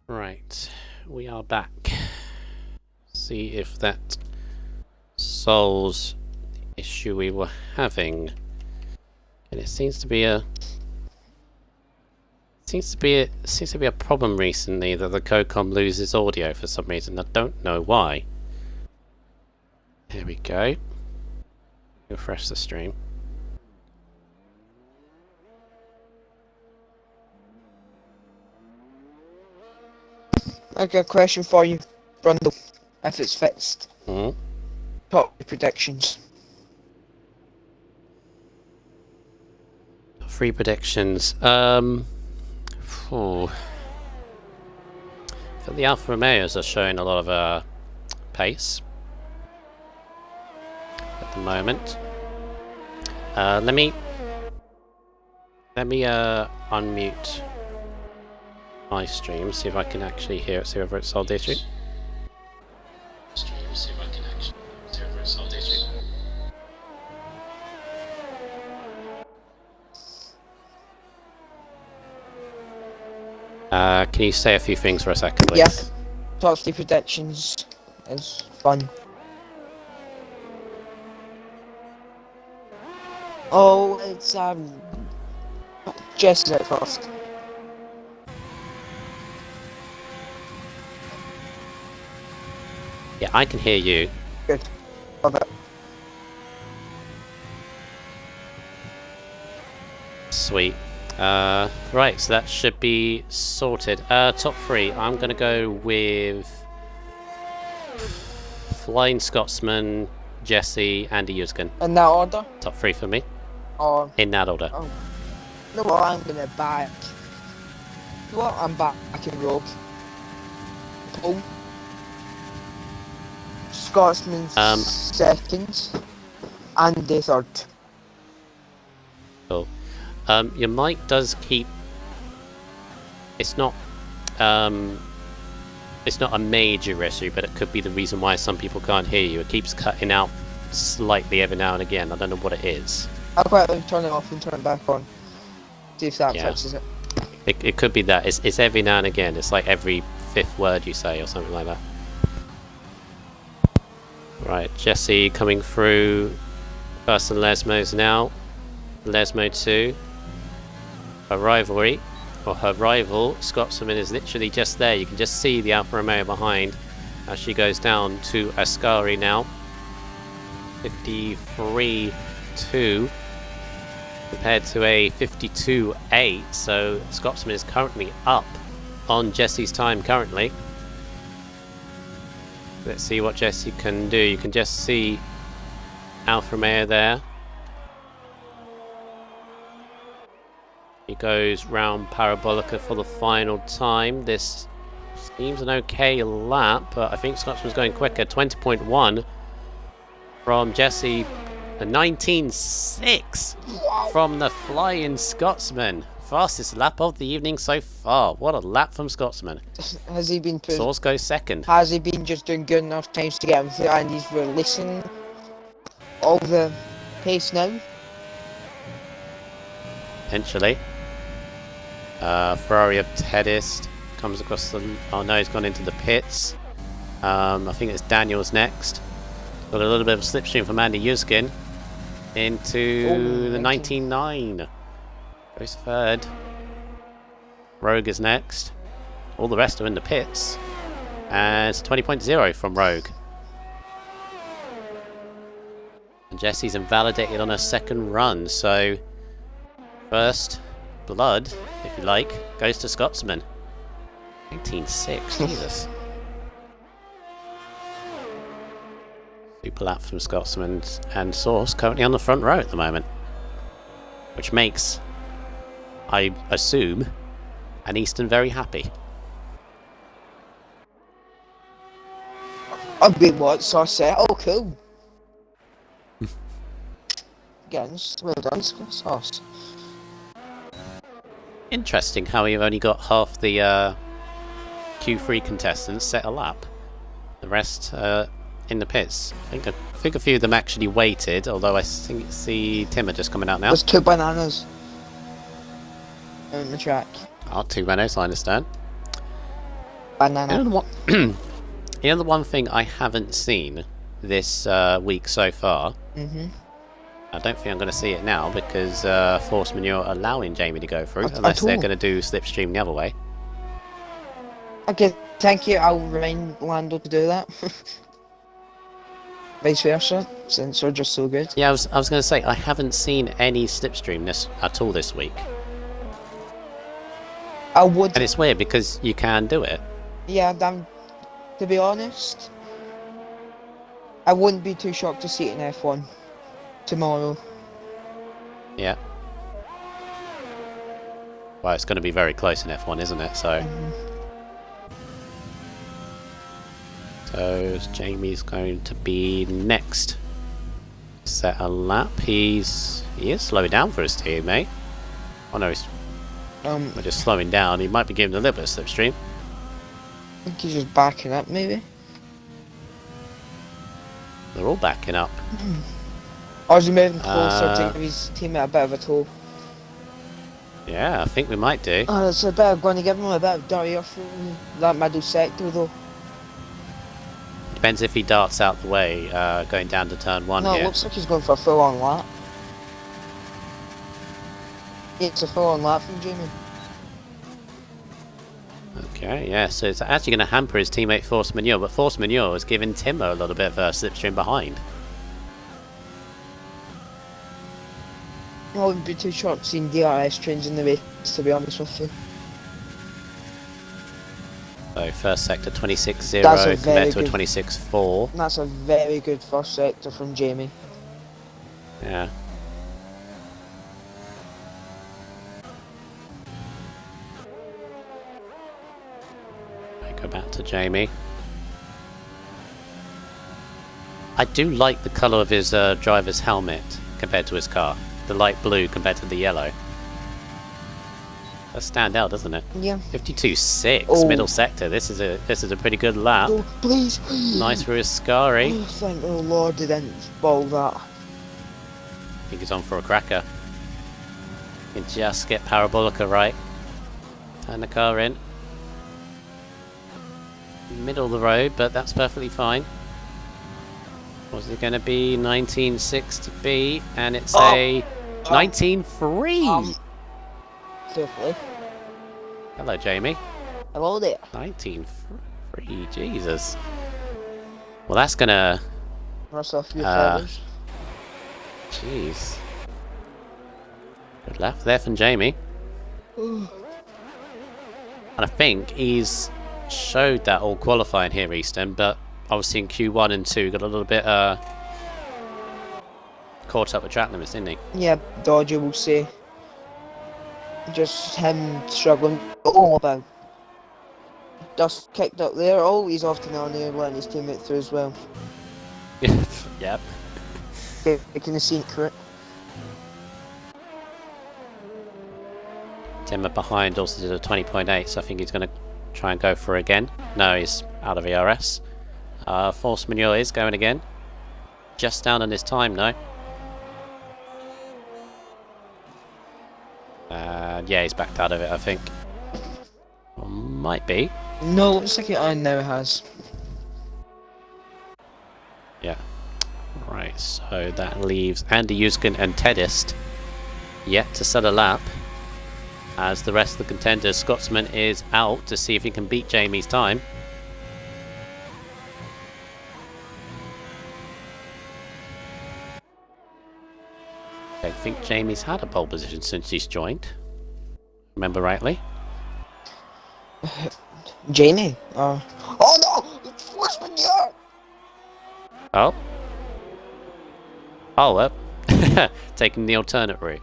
Right, we are back. See if that solves the issue we were having. And it seems to be a problem recently that the COCOM loses audio for some reason. I don't know why. Here we go. Refresh the stream. I got a question for you, Brundle, if it's fixed. Mm-hmm. Top predictions. 3 predictions. For the Alfa Romeos are showing a lot of pace at the moment. Let me unmute my stream, see if I can actually hear it, see whether it solved the issue. Can you say a few things for a second, please? Yeah. Top 3 predictions is fun. Oh, it's Jess out first. Yeah, I can hear you. Good. Love it. Sweet. Right, so that should be sorted. Top 3, I'm gonna go with Flying Scotsman, Jesse, Andy Yuzgan. In that order? Top 3 for me. Or In that order. oh, you know what? I'm gonna back. You know what? I'm back in Rogue. Paul. Scotsman second, Andy third. Cool. Your mic does keep. It's not a major issue, but it could be the reason why some people can't hear you. It keeps cutting out slightly every now and again. I don't know what it is. I'll quietly turn it off and turn it back on. See if that fixes it. It could be that. It's every now and again. It's like every 5th word you say or something like that. Right, Jesse coming through. First and Lesmo's now. Lesmo 2. Her rivalry, or her rival, Scotsman, is literally just there. You can just see the Alfa Romeo behind as she goes down to Ascari now. 53.2 compared to a 52.8, so Scotsman is currently up on Jesse's time currently. Let's see what Jesse can do. You can just see Alfa Romeo there. He goes round Parabolica for the final time. This seems an okay lap, but I think Scotsman's going quicker. 20.1 from Jesse. A 19.6 from the Flying Scotsman. Fastest lap of the evening so far. What a lap from Scotsman. Has he been Source goes second. Has he been just doing good enough times to get him through, and he's releasing all the pace now? Potentially. Ferrari of Tedist comes across the. Oh no, he's gone into the pits. I think it's Daniel's next. Got a little bit of a slipstream from Andy Yuzkin into the 19.9. Goes third. Rogue is next. All the rest are in the pits. And it's 20.0 from Rogue. And Jesse's invalidated on her second run, so first blood, if you like, goes to Scotsman. 19.6, Jesus. Super lap from Scotsman, and Source currently on the front row at the moment. Which makes, I assume, an Easton very happy. I've been what? So I said, oh cool. Again, well done, Sauce. Interesting how we've only got half the Q3 contestants set a lap. The rest in the pits. I think a few of them actually waited, although I see Timmer just coming out now. There's 2 bananas on the track. Oh, 2 Renaults, I understand. Banana. You know the one, you know the one thing I haven't seen this week so far? Mm-hmm. I don't think I'm going to see it now because Force Manure are allowing Jamie to go through, At unless they're all. going to do Slipstream the other way. Okay, thank you. I'll remind Lando to do that. Vice versa, since we're just so good. Yeah, I was going to say, I haven't seen any Slipstream at all this week. I would. And it's weird because you can do it. Yeah, to be honest, I wouldn't be too shocked to see it in F1 tomorrow. Yeah. Well, it's going to be very close in F1, isn't it? So, so Jamie's going to be next. Set a lap. He is slowing down for his teammate. Oh no, we're just slowing down. He might be giving a little bit of slipstream. I think he's just backing up, maybe. They're all backing up. Or is he moving closer to give his teammate a bit of a tow? Yeah, I think we might do. Oh, it's a bit going to give him a bit of dirtier from that middle sector, though. Depends if he darts out the way, going down to turn 1 No, here. it looks like he's going for a full-on lap. Yeah, it's a full-on lap from Jamie. Okay, yeah, so it's actually going to hamper his teammate Force Manure, but Force Manure is giving Timo a little bit of a slipstream behind. I wouldn't be too shocked seeing DRS trains in the race, to be honest with you. So first sector 26.0 That's a compared to a very 26.4. That's a very good first sector from Jamie. Yeah. Go back to Jamie. I do like the colour of his driver's helmet compared to his car. The light blue compared to the yellow. Does stand out, doesn't it? Yeah. 52.6 Oh. middle sector. This is a pretty good lap. Oh, please. Nice for his Scary. Oh, thank the Lord they didn't ball that. I think he's on for a cracker. He can just get Parabolica right. Turn the car in. Middle of the road, but that's perfectly fine. What's it going to be? 19.6 to be, and it's a 19.3. Carefully. Hello, Jamie. Hello there. 19.3. Jesus. Well, that's gonna. Rust off your feathers. Jeez. Good left there from Jamie. And I think he's showed that all qualifying here, Easton, but obviously in Q1 and 2 got a little bit caught up with track limits, didn't he? Yeah, Dodger will say. Just him struggling. Oh, about. Dust kicked up there. Oh, he's off to now near letting his teammate through as well. Yep. Taking the secret. Timmer behind also did a 20.8, so I think he's going to try and go for it again. No, he's out of ERS. Force Manure is going again. Just down on his time though. Yeah, he's backed out of it, I think. Or might be. No, looks like it now has. Yeah. Right, so that leaves Andy Yuskin and Tedist yet to set a lap. As the rest of the contenders, Scotsman is out to see if he can beat Jamie's time. I think Jamie's had a pole position since he's joined. Remember rightly? Jamie? Oh no! It's Force Manure! Oh. Oh, well. Taking the alternate route.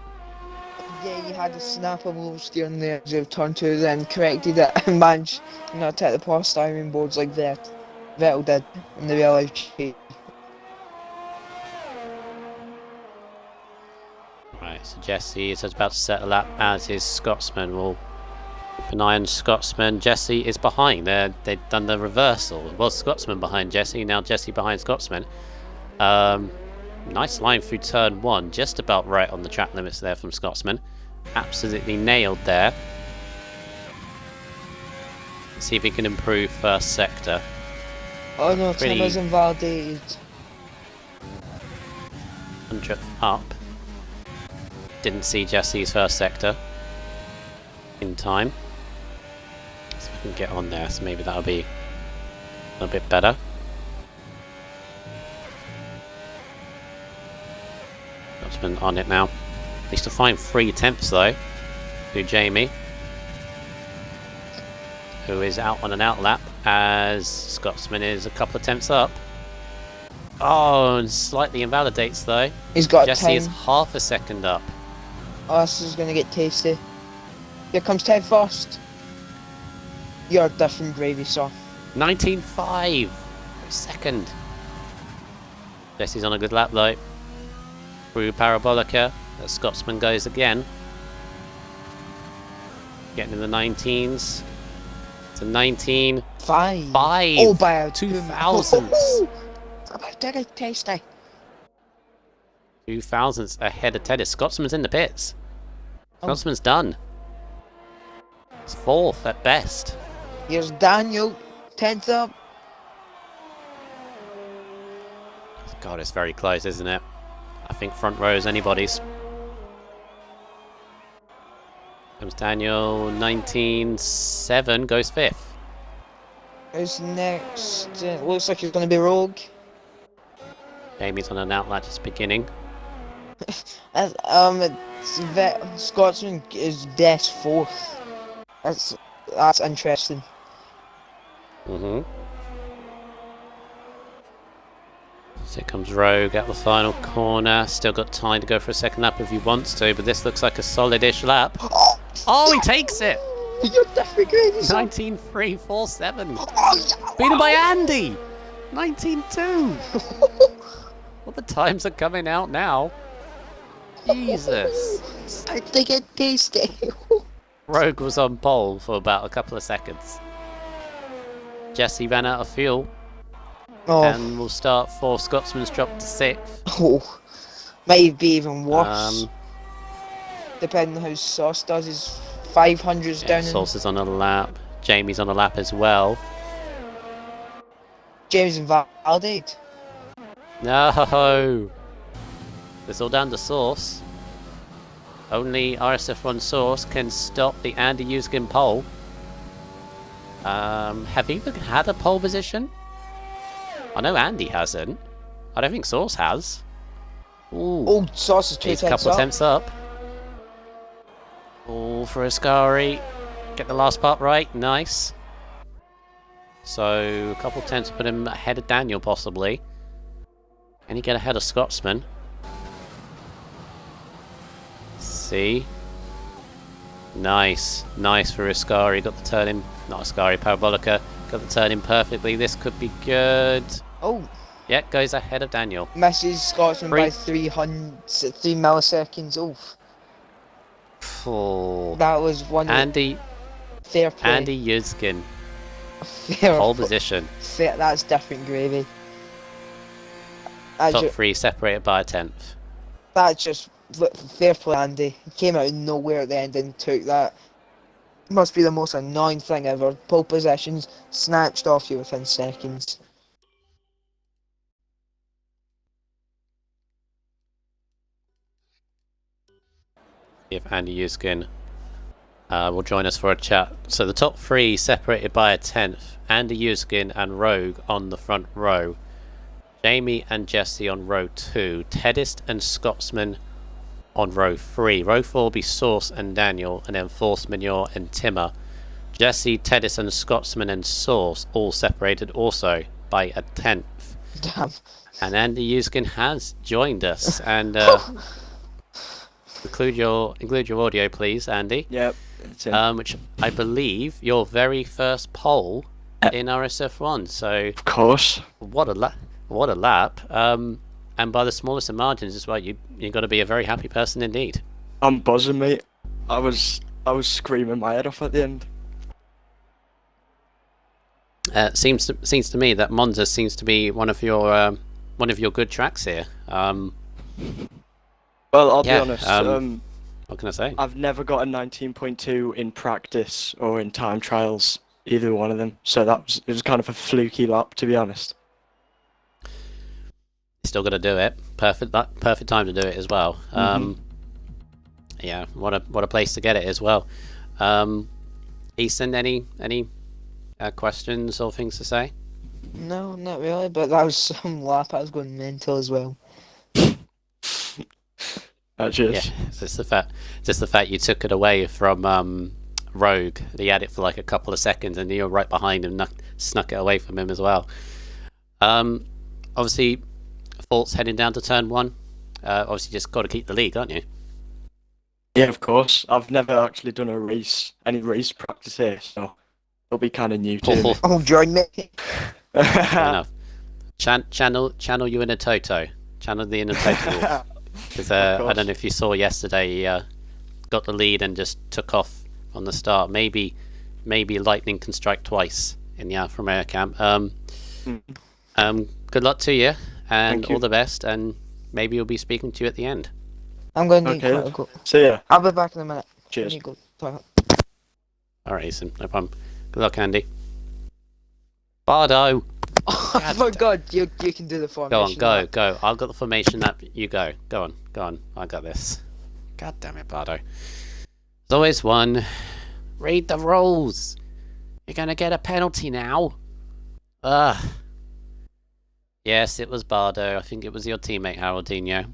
Yeah, you had to snap a little steering there as you turn 2, then corrected it and managed not to hit the polystyrene boards like that. Vettel did in the real life chase. Right, so Jesse is about to set a lap as is Scotsman. We'll keep an eye on Scotsman. Jesse is behind. They've done the reversal. It was Scotsman behind Jesse, now Jesse behind Scotsman. Nice line through turn 1, just about right on the track limits there from Scotsman. Absolutely nailed there. see if he can improve first sector. Oh no, Pretty- Tim is invalidated. 100th up. Didn't see Jesse's first sector in time. So we can get on there, so maybe that'll be a bit better. Scotsman on it now. Needs to find 3 attempts though. To Jamie, who is out on an outlap as Scotsman is a couple attempts up. Oh, and slightly invalidates though. He's got Jesse 10. is half a second up. Oh, this is gonna get tasty. Here comes Ted first. You're different gravy, sir. 19.5 second. Jesse's on a good lap though. Through Parabolica, the Scotsman goes again. Getting in the 19s. To 19. 5. 5. Oh, by a 2000s. Very tasty. 2000s ahead of Teddy. Scotsman's in the pits. Oh. Scotsman's done. It's 4th at best. Here's Daniel, 10th up. God, it's very close, isn't it? I think front row is anybody's. Comes Daniel, 19.7, goes 5th. Who's next? Looks like he's gonna be Rogue. Jamie's on an outlet just beginning. Scotsman is death 4th. That's interesting. So here comes Rogue at the final corner. Still got time to go for a second lap if he wants to, but this looks like a solid-ish lap. Oh, he takes it! You're definitely gravy, sir. 19.347. Beaten by Andy! 19.2. Well, the times are coming out now. Jesus. I think it tasty. Rogue was on pole for about a couple of seconds. Jesse ran out of fuel. Oh. And we'll start for Scotsman's drop to 6th. Oh. Might be even worse. Depending on how Sauce does his 500s down. Sauce is on a lap. Jamie's on a lap as well. James invalidated. No! It's all down to Sauce. Only RSF1 Sauce can stop the Andy Uskin pole. Have you even had a pole position? I know Andy hasn't. I don't think Sauce has. Ooh. Oh, Sauce is 2 He's a attempts couple up. attempts up. All for Ascari. Get the last part right. Nice. So, a couple attempts to put him ahead of Daniel, possibly. Can he get ahead of Scotsman? Let's see. Nice. Nice for Ascari. Got the turn in. Not Ascari, Parabolica. Got the turn in perfectly. This could be good. Oh. Yeah, goes ahead of Daniel. Misses Scotsman by 3 milliseconds. Oh. Oh. That was one. Andy. Fair play. Andy Yuzkin. Fair Pole position. Fair, that's different gravy. Top 3 separated by a 10th. That's just fair play, Andy. He came out of nowhere at the end and took that. Must be the most annoying thing ever. Pole positions snatched off you within seconds. If Andy Yuskin will join us for a chat. So the top 3 separated by a 10th. Andy Yuskin and Rogue on the front row. Jamie and Jesse on row 2. Teddist and Scotsman on row 3. Row 4 will be Sauce and Daniel, and then Force Manure and Timmer. Jesse, Teddist and Scotsman and Sauce all separated also by a 10th. Damn. And Andy Yuskin has joined us. And include your audio, please, Andy. Yep. Which I believe your very first poll in RSF1. So Of course. what a lap. And by the smallest of margins as well, you got to be a very happy person indeed. I'm buzzing, mate. I was screaming my head off at the end. Seems to me that Monza seems to be one of your good tracks here. Well, I'll be yeah, honest. What can I say? I've never got a 19.2 in practice or in time trials. either one of them. So it was kind of a fluky lap, to be honest. Still got to do it. Perfect time to do it as well. Yeah, what a place to get it as well. Easton, any questions or things to say? No, not really, but that was some lap. I was going mental as well. Cheers. Yeah, it's just the fact you took it away from Rogue. He had it for like a couple of seconds, and you were right behind him, snuck it away from him as well. Obviously, Fault's heading down to turn 1. Obviously, just got to keep the lead, aren't you? Yeah, of course. I've never actually done any race practice here, so it'll be kind of new to me. Oh, join me. Fair enough. Channel you in a Toto. Channel the inner Toto. Because I don't know if you saw yesterday, he got the lead and just took off on the start. Maybe lightning can strike twice in the Alfa Romeo camp. Good luck to you, and all the best, and maybe we'll be speaking to you at the end. I'm going to need quite a go. See ya. I'll be back in a minute. Cheers. Go. Alright, Ethan, no problem. Good luck, Andy. Bardo! Oh my god, you can do the formation. Go. I've got the formation up. You go. Go on. I got this. God damn it, Bardo. There's always one. Read the rules. You're gonna get a penalty now. Ugh. Yes, it was Bardo. I think it was your teammate, Haroldinho.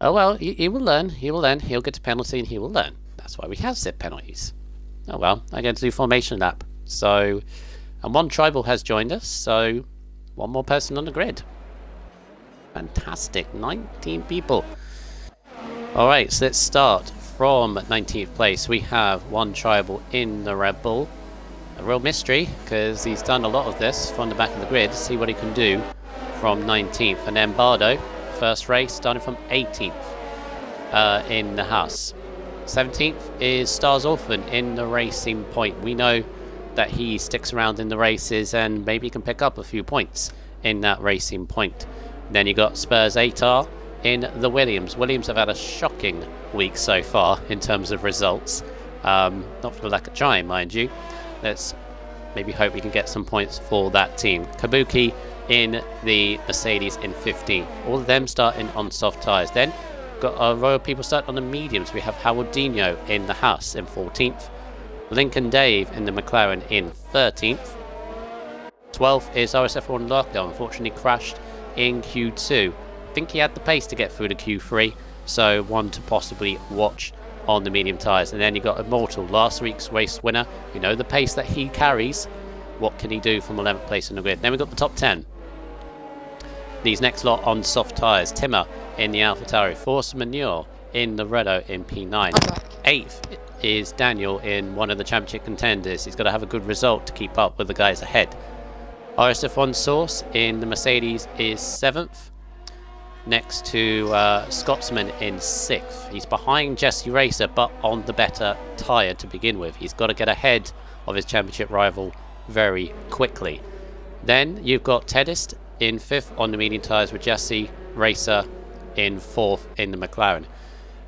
Oh well, he will learn. He'll get a penalty and he will learn. That's why we have set penalties. Oh well, I get to do formation lap. So, and one tribal has joined us, so one more person on the grid. Fantastic, 19 people. Alright, so let's start from 19th place. We have one tribal in the Red Bull. A real mystery, because he's done a lot of this from the back of the grid. See what he can do from 19th. And then Bardo, first race, starting from 18th in the Haas. 17th is Stars Orphan in the Racing Point. We know that he sticks around in the races and maybe can pick up a few points in that Racing Point. Then you got Spurs Atar in the Williams. Williams have had a shocking week so far in terms of results. Not for the lack of trying, mind you. Let's maybe hope we can get some points for that team. Kabuki in the Mercedes in 15th. All of them starting on soft tyres. Then got Royal People start on the mediums. We have Haroldinho in the Haas in 14th. Lincoln Dave in the McLaren in 13th. 12th is RSF1 Lockdown. Unfortunately crashed in Q2. I think he had the pace to get through to Q3, so one to possibly watch on the medium tyres. And then you got Immortal, last week's race winner. You know the pace that he carries. What can he do from 11th place in the grid? Then we've got the top 10. These next lot on soft tyres. Timmer in the AlphaTauri. Force Manure in the Renault in P9. 8th is Daniel in one of the championship contenders. He's got to have a good result to keep up with the guys ahead. RSF1 Source in the Mercedes is 7th. Next to Scotsman in 6th. He's behind Jesse Racer, but on the better tyre to begin with. He's got to get ahead of his championship rival very quickly. Then you've got Tedist in 5th on the medium tyres with Jesse Racer in 4th in the McLaren.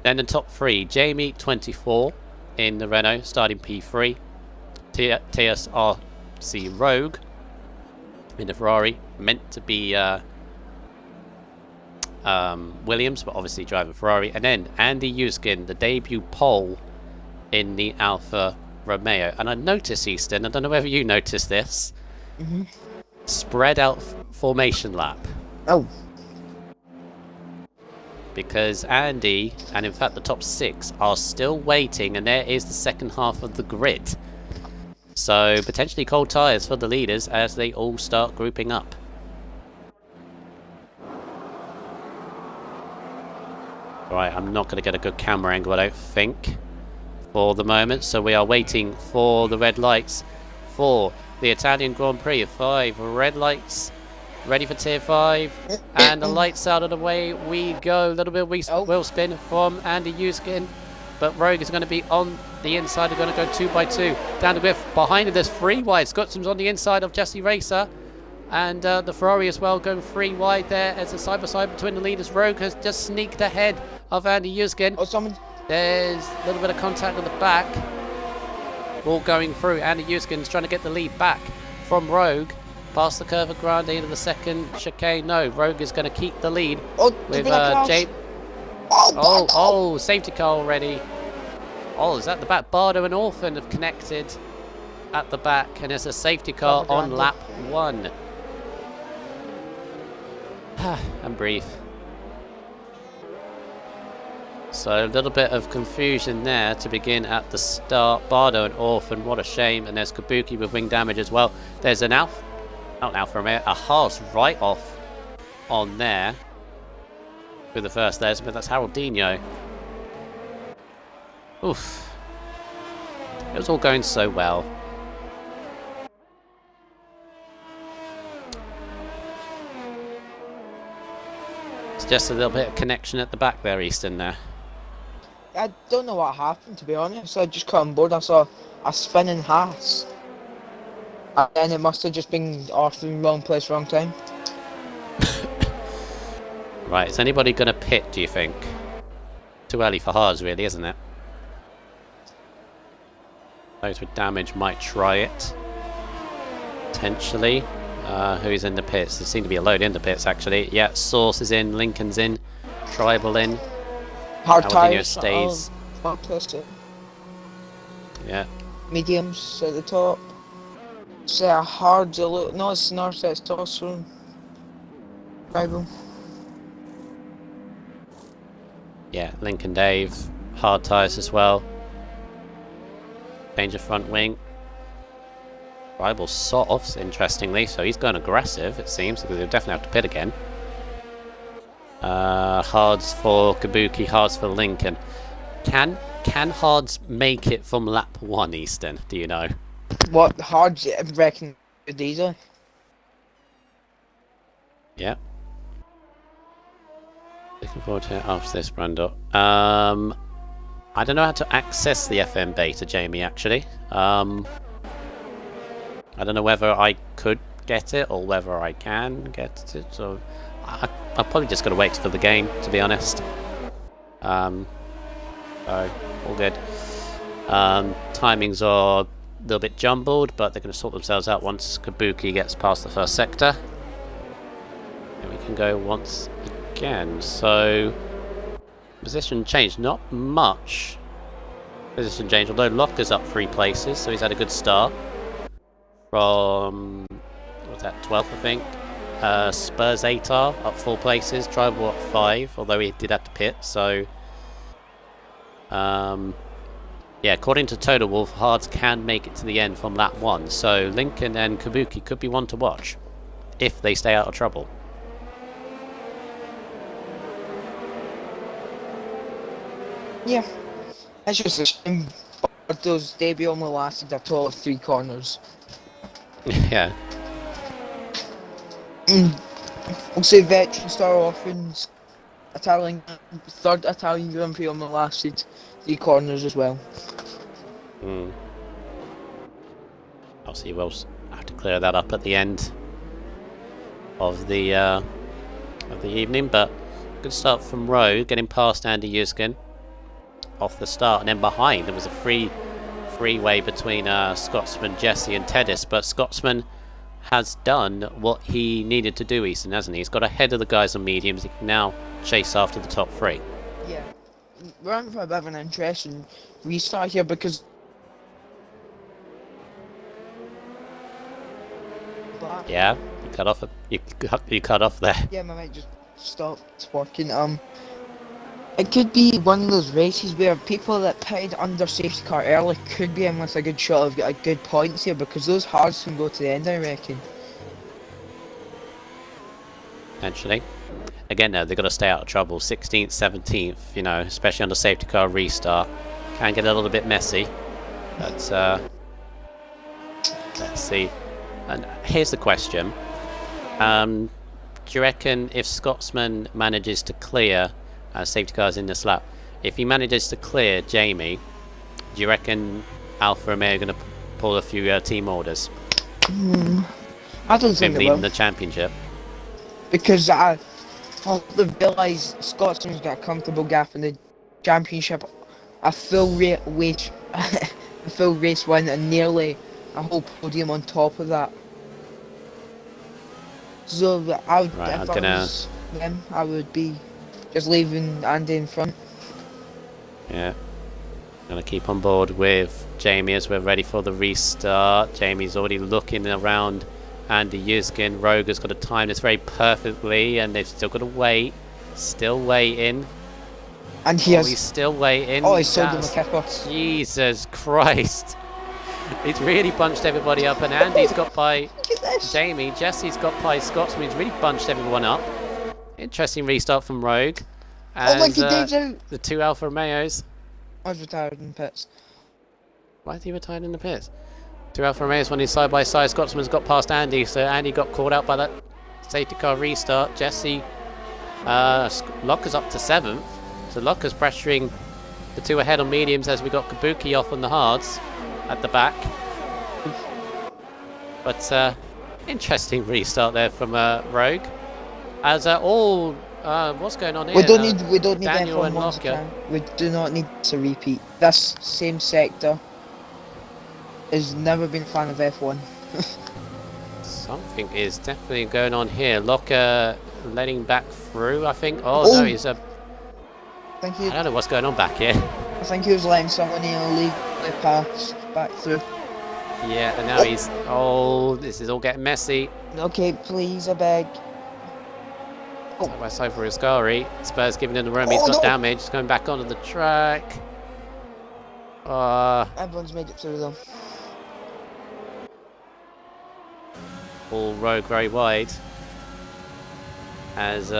Then the top 3, Jamie 24 in the Renault starting P3. TSRC Rogue in the Ferrari, meant to be Williams, but obviously driving Ferrari. And then Andy Uskin, the debut pole in the Alfa Romeo. And I noticed, Easton, I don't know whether you noticed this, spread out formation lap. Oh. Because Andy, and in fact the top 6, are still waiting, and there is the second half of the grid. So potentially cold tyres for the leaders as they all start grouping up. Right, I'm not going to get a good camera angle, I don't think, for the moment. So we are waiting for the red lights for the Italian Grand Prix. 5 red lights, ready for tier 5, and the lights out of the way we go. A little bit of wheel spin from Andy Uskin, but Rogue is going to be on the inside. They're going to go 2 by 2 down the width. Behind it, there's 3 wide. Scotsman's on the inside of Jesse Racer. And the Ferrari as well going 3 wide there as a side-by-side between the leaders. Rogue has just sneaked ahead of Andy Uskin. Oh, someone. There's a little bit of contact on the back all going through. Andy Yuskin's trying to get the lead back from Rogue. Past the Curva Grande into the second chicane. No, Rogue is going to keep the lead Oh, with James. Safety car already. Oh, is that the back? Bardo and Orphan have connected at the back, and there's a safety car on lap 1. And breathe. So a little bit of confusion there to begin at the start. Bardo and Orphan, what a shame. And there's Kabuki with wing damage as well. There's an Alfa Romeo, a Haas right off on there with the first there, but that's Haroldinho. Oof. It was all going so well. It's just a little bit of connection at the back there, Easton, there. I don't know what happened, to be honest. I just got on board. I saw a spinning Haas. And then it must have just been off in wrong place, wrong time. Right, is anybody going to pit, do you think? Too early for Haas, really, isn't it? Those with damage might try it. Potentially. Who's in the pits? There seem to be a load in the pits, actually. Yeah, Source is in, Lincoln's in, Tribal in. Hard tires. Stays. Yeah. Mediums at the top. Say a hard look. No, it's not. It's Tossroom. Tribal. Yeah, Lincoln Dave. Hard tyres as well. Change of front wing. Tribal softs, interestingly, so he's going aggressive, it seems, because he'll definitely have to pit again. Hards for Kabuki, hards for Lincoln. Can Hards make it from lap 1, Easton? Do you know? What Hards reckon diesel? Yeah. Looking forward to it after this, Brando. I don't know how to access the FM beta, Jamie, actually. I don't know whether I could get it or whether I can get it. So I'm probably just going to wait for the game, to be honest. So all good. Timings are a little bit jumbled, but they're going to sort themselves out once Kabuki gets past the first sector. And we can go once again. So position change, not much position change, although Locker's up 3 places, so he's had a good start. From, what was that, 12th, I think. Spurs 8R up 4 places, Tribal up 5, although he did have to pit, so... yeah, according to Total Wolf, Hards can make it to the end from lap 1, so Lincoln and Kabuki could be one to watch, if they stay out of trouble. Yeah, it's just a shame, but those debut only lasted a total of 3 corners. Yeah. We'll say veteran star orphans, third Italian Grand Prix only lasted 3 corners as well. Obviously, we'll have to clear that up at the end of the evening, but good start from Rowe, getting past Andy Yuskin off the start, and then behind there was a freeway between Scotsman, Jesse and Teddis, but Scotsman has done what he needed to do, Easton, hasn't he? He's got ahead of the guys on mediums. He can now chase after the top 3. Yeah, we're in for a bit of an interesting restart here because yeah, you cut off. You cut off there. Yeah, my mic just stopped working. It could be one of those races where people that pitted under safety car early could be in with a good shot of a good points here, because those hards can go to the end, I reckon. Potentially. Again, though, they've got to stay out of trouble. 16th, 17th, you know, especially on the safety car restart. Can get a little bit messy. But, let's see. And here's the question. Do you reckon if Scotsman manages to clear safety cars in this lap, if he manages to clear Jamie, do you reckon Alfa Romeo are going to pull a few team orders? I don't think they leading will. the championship. Because they've realised Scotsman's got a comfortable gap in the championship, a full weight a full race win and nearly a whole podium on top of that. So I would, Right, I'm if I gonna. was them, I would be just leaving Andy in front. Yeah. Gonna keep on board with Jamie as we're ready for the restart. Jamie's already looking around Andy Yuzkin. Rogue has got to time this very perfectly, and they've still got to wait. Still waiting. And he has. He's still waiting. Oh, he's sold him a kicker. Jesus Christ. He's really bunched everybody up, and Andy's got by Look at this. Jamie. Jesse's got by Scotsman. He's really bunched everyone up. Interesting restart from Rogue. Oh, look, As, he Dave's out. the two Alfa Romeos. I was retired in pits. Why is he retired in the pits? Two Alfa Romeos running side by side. Scotsman's got past Andy, so Andy got caught out by that safety car restart. Jesse, Locker's up to 7th. So Locker's pressuring the two ahead on mediums as we got Kabuki off on the hards at the back. But interesting restart there from Rogue. As what's going on here? We don't need Daniel F1 and once Locker. again. We do not need to repeat. This same sector has never been a fan of F1. Something is definitely going on here. Locker letting back through, I think. Oh no, he's I think I don't know what's going on back here. I think he was letting someone illegally pass back through. Yeah, and now he's. Oh, this is all getting messy. Okay, please, I beg. Side by side for Ascari. Spurs giving him the room. He's got damage. He's going back onto the track. Everyone's made it through though. All Rogue very wide. As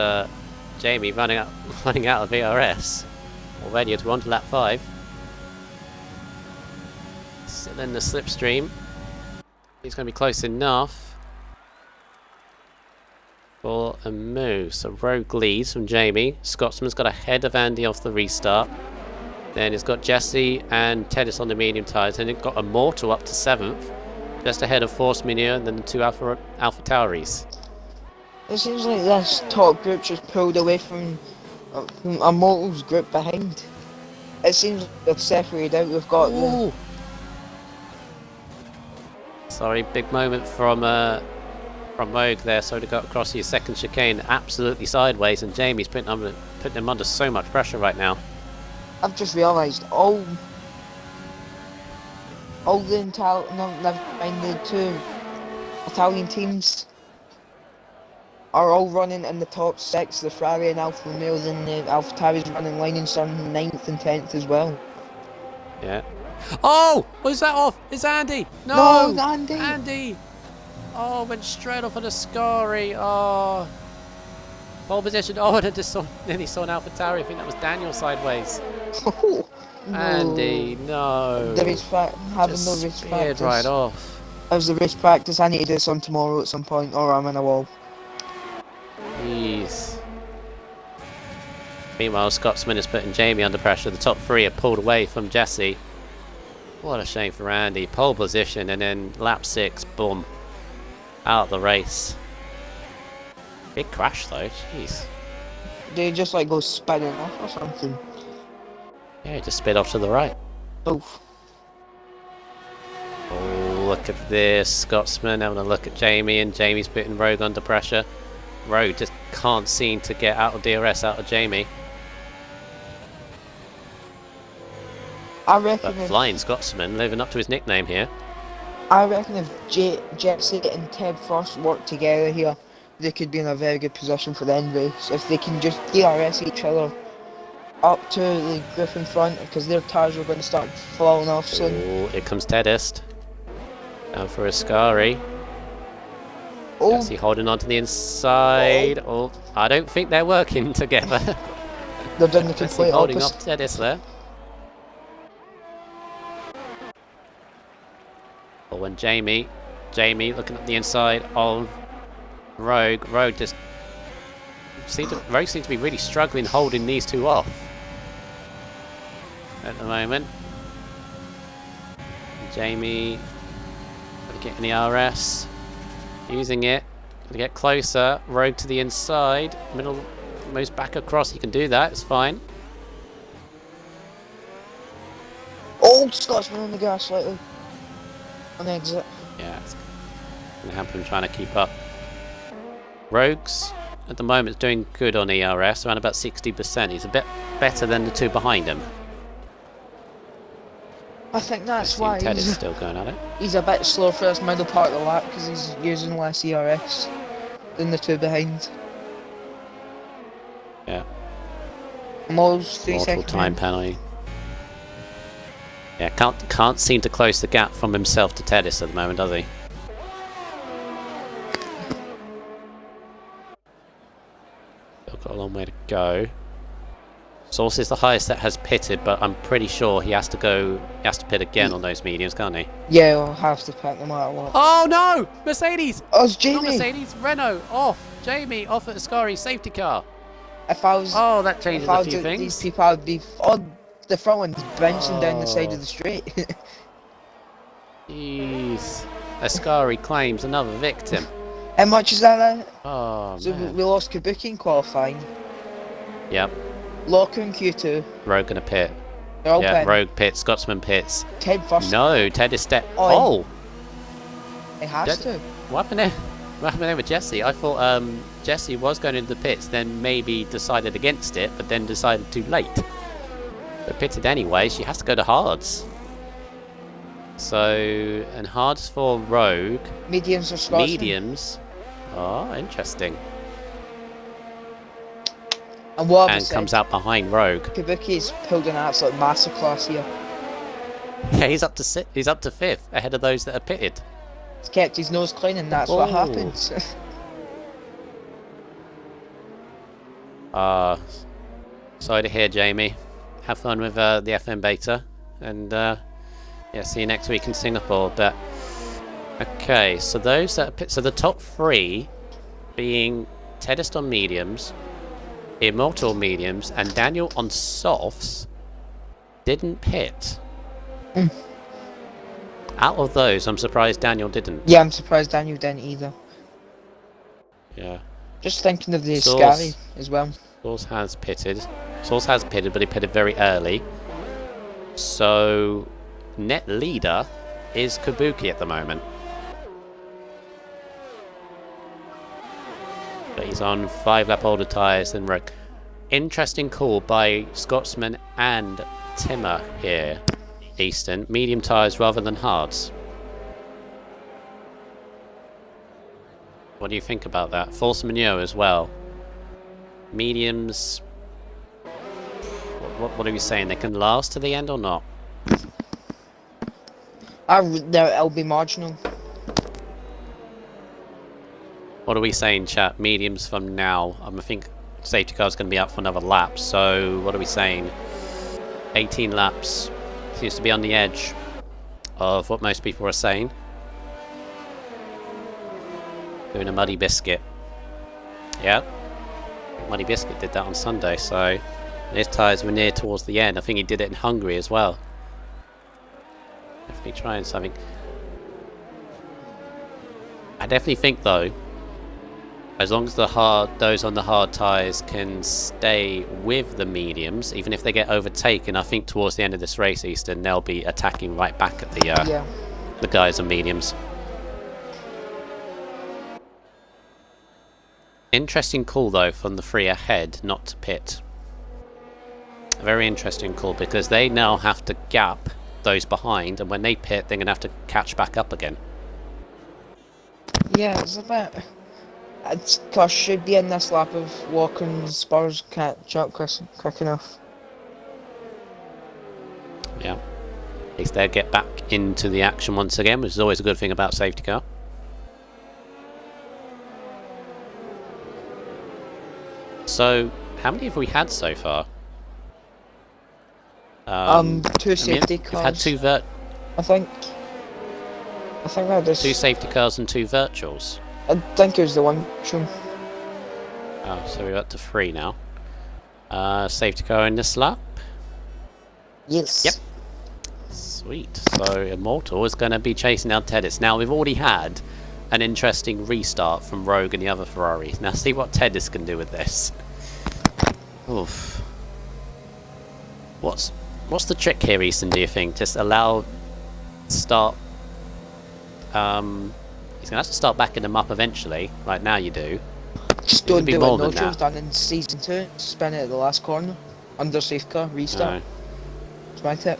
Jamie running out of VRS. Already as we're on to lap 5. Still in the slipstream. He's going to be close enough for a move. So Rogue leads from Jamie. Scotsman's got ahead of Andy off the restart. Then he's got Jesse and Tedis on the medium tyres. Then he's got Immortal up to 7th. Just ahead of Force Mineur and then the two Alpha Tauris. It seems like this top group just pulled away from Immortal's group behind. It seems like they've separated out. We've got the... Sorry, big moment from Rogue there. So to go across his second chicane absolutely sideways, and Jamie's putting him under so much pressure right now. I've just realised all the the two Italian teams are all running in the top 6. The Ferrari and Alfa Romeo, and the Alfa Tauri's running line in some 9th and 10th as well. Yeah. Oh! Was that off? It's Andy! No! No, Andy! Andy! Oh, went straight off on a Ascari. Oh. Pole position. Oh, and I just nearly saw an Alpha Tauri. I think that was Daniel sideways. No. Andy, no. The race having Just no race speared practice. right off. How's the race practice? I need to do this on tomorrow at some point, or I'm in a wall. Jeez. Meanwhile, Scotsman is putting Jamie under pressure. The top 3 are pulled away from Jesse. What a shame for Andy. Pole position, and then lap 6, boom. Out of the race. Big crash though, jeez. They just like go spinning off or something. Yeah, he just sped off to the right. Oof. Oh, look at this. Scotsman having a look at Jamie, and Jamie's putting Rogue under pressure. Rogue just can't seem to get out of DRS out of Jamie. I reckon But Flying Scotsman living up to his nickname here. I reckon if Jesse and Ted Frost work together here, they could be in a very good position for the end race. If they can just DRS each other up to the group in front, because their tyres are going to start falling off soon. Oh, here comes Tedist. Down for Ascari. Oh, Jesse holding on to the inside. Oh, I don't think they're working together. they're doing the Jesse complete holding opposite. off Tedist there. But when Jamie looking at the inside of Rogue just Rogue seems to be really struggling holding these two off at the moment. Jamie getting the RS, using it to get closer. Rogue to the inside, middle, most back across. He can do that. It's fine. Oh, Scotsman on the gas slightly. On exit. Yeah, it's gonna have him trying to keep up. Rogues at the moment is doing good on ERS, around about 60%. He's a bit better than the two behind him. I think that's I why assume Ted is he's, still going at it. he's a bit slow for this middle part of the lap because he's using less ERS than the two behind. Yeah. I'm almost 3 Mortal seconds. time penalty. Yeah, can't seem to close the gap from himself to Tedis at the moment, does he? Still got a long way to go. Source is the highest that has pitted, but I'm pretty sure he has to pit again on those mediums, can't he? Yeah, I'll have to pick no matter what. Oh no! Mercedes! Oh, it's Not Jamie! Mercedes, Renault off! Jamie off at Ascari, safety car. If I was, Oh, that changes if I a was few these things. people, I'd be. Oh, the front one's bouncing down the side of the straight. Jeez. Ascari claims another victim. How much is that? Oh, So man. we lost Kabuki in qualifying. Yep. Locker in Q2. Rogue gonna pit. They're all Yeah, pitting. Rogue pits, Scotsman pits. Ted first. No, Ted is Oh, Oh! It has Ted- to. What happened there? What happened there with Jesse? I thought Jesse was going into the pits, then maybe decided against it, but then decided too late. But pitted anyway, she has to go to hards. So, and hards for Rogue. Mediums or Scotsman. Mediums. Oh, interesting. And what And comes out behind Rogue. Kabuki's pulled an absolute masterclass here. Yeah, he's up to fifth, ahead of those that are pitted. He's kept his nose clean and that's what Oh. happens. Sorry to hear, Jamie. Have fun with the FM beta, and yeah, see you next week in Singapore. But okay, so those that so the top three being Tedist on mediums, Immortal mediums, and Daniel on softs didn't pit. Out of those, I'm surprised Daniel didn't. Yeah, I'm surprised Daniel didn't either. Yeah. Just thinking of the Source. Ascari as well. Source has pitted. Source has pitted, but he pitted very early. So, net leader is Kabuki at the moment. But he's on 5-lap older tyres than Rogue. Interesting call by Scotsman and Timmer here, Easton. Medium tyres rather than hards. What do you think about that? Force majeure as well. Mediums. What are we saying? They can last to the end or not? It'll be marginal. What are we saying, chat? Mediums from now. I think safety car's going to be up for another lap. So what are we saying? 18 laps seems to be on the edge of what most people are saying. Doing a muddy biscuit. Yeah. Muddy Biscuit did that on Sunday, so his tyres were near towards the end. I think he did it in Hungary as well. Definitely trying something. I definitely think though, as long as those on the hard tyres can stay with the mediums, even if they get overtaken, I think towards the end of this race, Easton, they'll be attacking right back at the guys on mediums. Interesting call though from the three ahead not to pit. A very interesting call because they now have to gap those behind, and when they pit they're going to have to catch back up again. Yeah, it's a bit. Cause should be in this lap of Walker and Spurs catch up quick enough. Yeah. At least they'll get back into the action once again, which is always a good thing about safety car. So, how many have we had so far? Two safety We've cars. had I think that is. two safety cars and two virtuals. I think it was the one. True. Oh, so we're up to 3 now. Safety car in this lap. Yes. Yep. Sweet. So Immortal is going to be chasing down Tedis. Now we've already had an interesting restart from Rogue and the other Ferrari. Now see what Tedis can do with this. Oof. What's the trick here, Easton, do you think? Just allow... Start... He's going to have to start backing them up eventually. Right now you do. Just It don't could be do more what than Nojo's that. done in season 2. Spin it at the last corner. Under safe car, restart. No. That's my tip.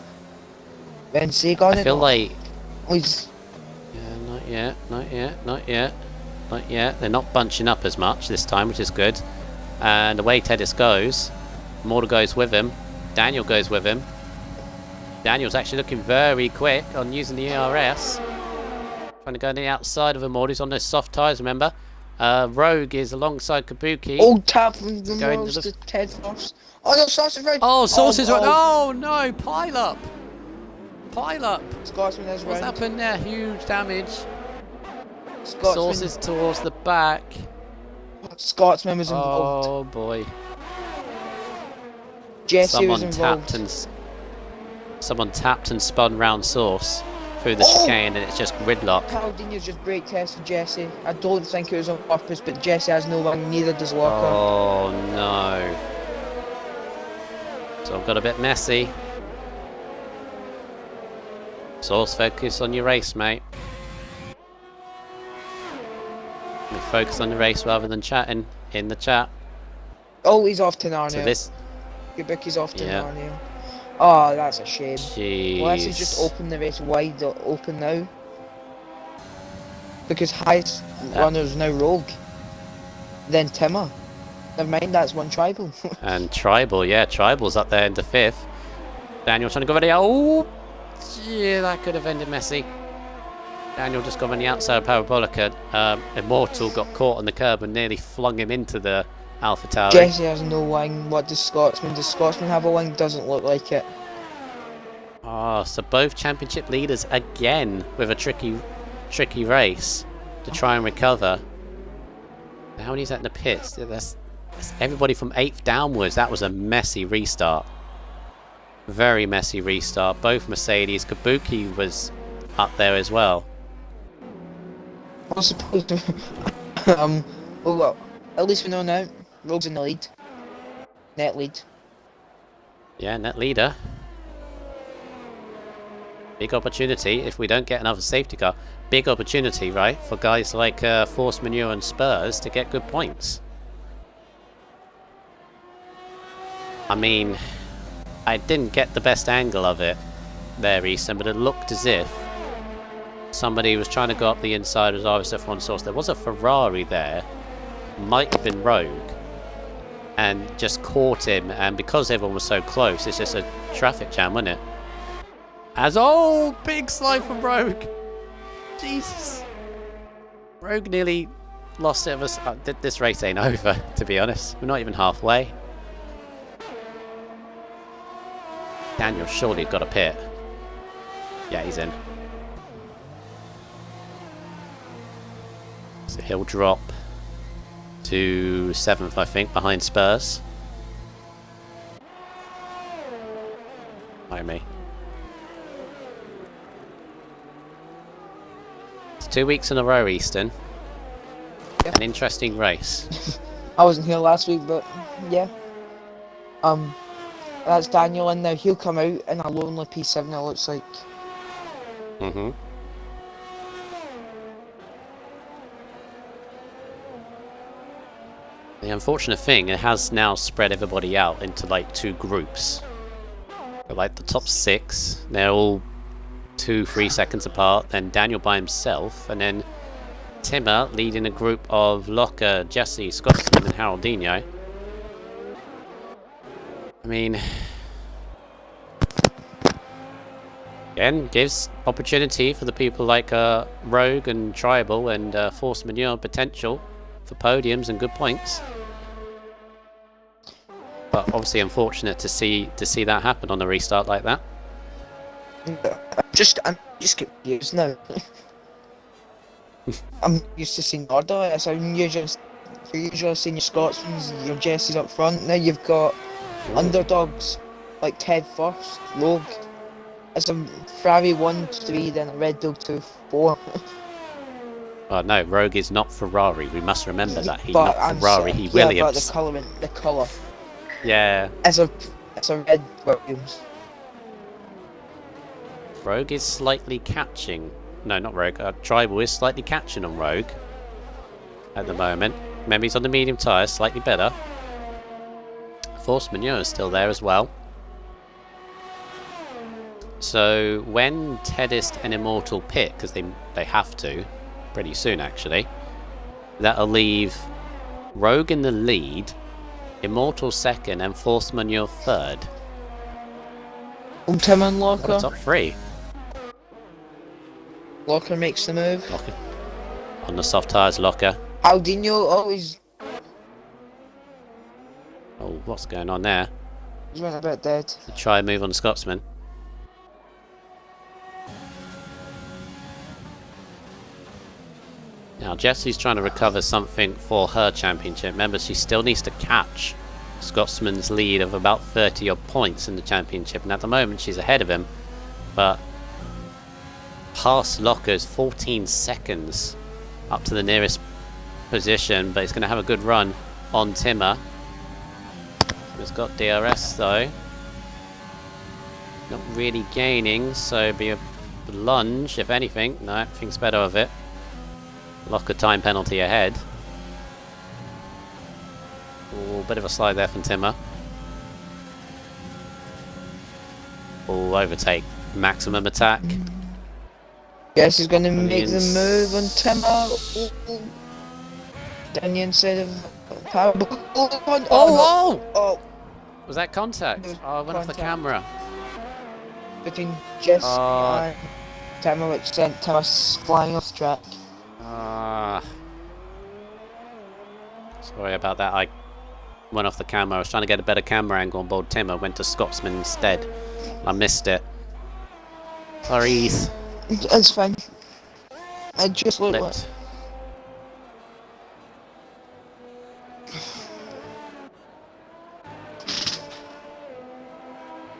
Then Sig on I it. feel like... He's Yeah, not yet, not yet, not yet. Not yet. They're not bunching up as much this time, which is good. And away Tedis goes. Mortar goes with him. Daniel goes with him. Daniel's actually looking very quick on using the ERS. Trying to go on the outside of him. He's on those soft tyres, remember? Rogue is alongside Kabuki. old tap from the Going Morals to the- to Ted first. Oh no, Sausage Road! Oh, Sauce's right. oh. Oh no, pile up! Pile up! Scotsman is What's round. happened there? Huge damage. Scotsman, Sauces towards the back. Scotsman was involved. Oh boy. Jesse was Someone tapped and spun round Sauce through the chicane, and it's just gridlock. Caldini's just brake tested Jesse. I don't think it was on purpose, but Jesse has no wing, neither does Walker. Oh no. So I've got a bit messy. Sauce, focus on your race, mate. You focus on the race rather than chatting in the chat. Oh, he's off to Narnia. So this... Kubicki's off to Yeah. Narnia. Oh, that's a shame. Jeez. Well, let's just open the race wide open now. Because highest runner is now Rogue. Then Timmer. Never mind, that's one tribal. And Tribal, yeah, Tribal's up there into 5th. Daniel trying to go over the... Oh! Yeah, that could have ended messy. Daniel just got on the outside of Parabolica. Immortal got caught on the curb and nearly flung him into the Alpha Tower. Jesse has no wing. What does Scotsman? Does Scotsman have a wing? Doesn't look like it. Oh, so both championship leaders again with a tricky race to try and recover. How many's that in the pits? That's everybody from 8th downwards. That was a messy restart. Very messy restart. Both Mercedes. Kabuki was up there as well. I suppose. Well, at least we know now. Rogue's in the lead. Net lead. Yeah, net leader. Big opportunity if we don't get another safety car. Big opportunity, right, for guys like Force Manure and Spurs to get good points. I mean, I didn't get the best angle of it there, Easton, but it looked as if somebody was trying to go up the inside of RSF1 source. There was a Ferrari there, might have been Rogue, and just caught him, and because everyone was so close, it's just a traffic jam, wasn't it? Big slide from Rogue. Jesus. Rogue nearly lost it. This race ain't over, to be honest. We're not even halfway. Daniel surely got a pit. Yeah, he's in. So he'll drop to 7th, I think, behind Spurs. By me. It's 2 weeks in a row, Easton. Yeah. An interesting race. I wasn't here last week, but yeah. That's Daniel in now. He'll come out in a lonely P7, it looks like. Mm-hmm. The unfortunate thing, it has now spread everybody out into like 2 groups. So, like the top 6, they're all 2-3 seconds apart. Then Daniel by himself, and then Timmer leading a group of Locker, Jesse, Scotsman, and Haroldinho. I mean, again, gives opportunity for the people like Rogue and Tribal and Force Manure potential for podiums and good points. But obviously unfortunate to see that happen on a restart like that. I'm just confused now. I'm used to seeing order like this. I'm usually seeing your Scotsmans, your Jessies up front. Now you've got underdogs like Ted first, Rogue. It's a Ferrari 1-3, then a Red Bull 2-4. Oh no, Rogue is not Ferrari. We must remember that. He's But not Ferrari. He Williams. But the colour. Yeah. It's a Red Williams. Rogue is slightly catching. No, not Rogue. Tribal is slightly catching on Rogue at the moment. Remember, he's on the medium tyre, slightly better. Force Manure is still there as well. So when Tedist and Immortal pit, because they have to, pretty soon actually, that'll leave Rogue in the lead, Immortal second, and Force Manure third. Tim and Locker. Top three. Locker makes the move. Locker. On the soft tyres, Locker. Aldino always. Oh, what's going on there? He's went a bit dead. Try a move on the Scotsman. Now Jessie's trying to recover something for her championship. Remember, she still needs to catch Scotsman's lead of about 30 odd points in the championship, and at the moment she's ahead of him, but past Locker's 14 seconds up to the nearest position, but he's going to have a good run on Timmer. He's got DRS though. Not really gaining, so it'd be a lunge if anything. No, thinks better of it. Locker time penalty ahead. Oh, bit of a slide there from Timmer. Oh, overtake. Maximum attack. Yes, he's going to make the move on Timmer. Down the inside of power. Oh! Was that contact? Oh, I went off the camera. Between Jesse and Timmer, which sent Timmer flying off track. Sorry about that. I went off the camera. I was trying to get a better camera angle on board Timmer. Went to Scotsman instead. I missed it. Sorry. It's fine. I just looked like...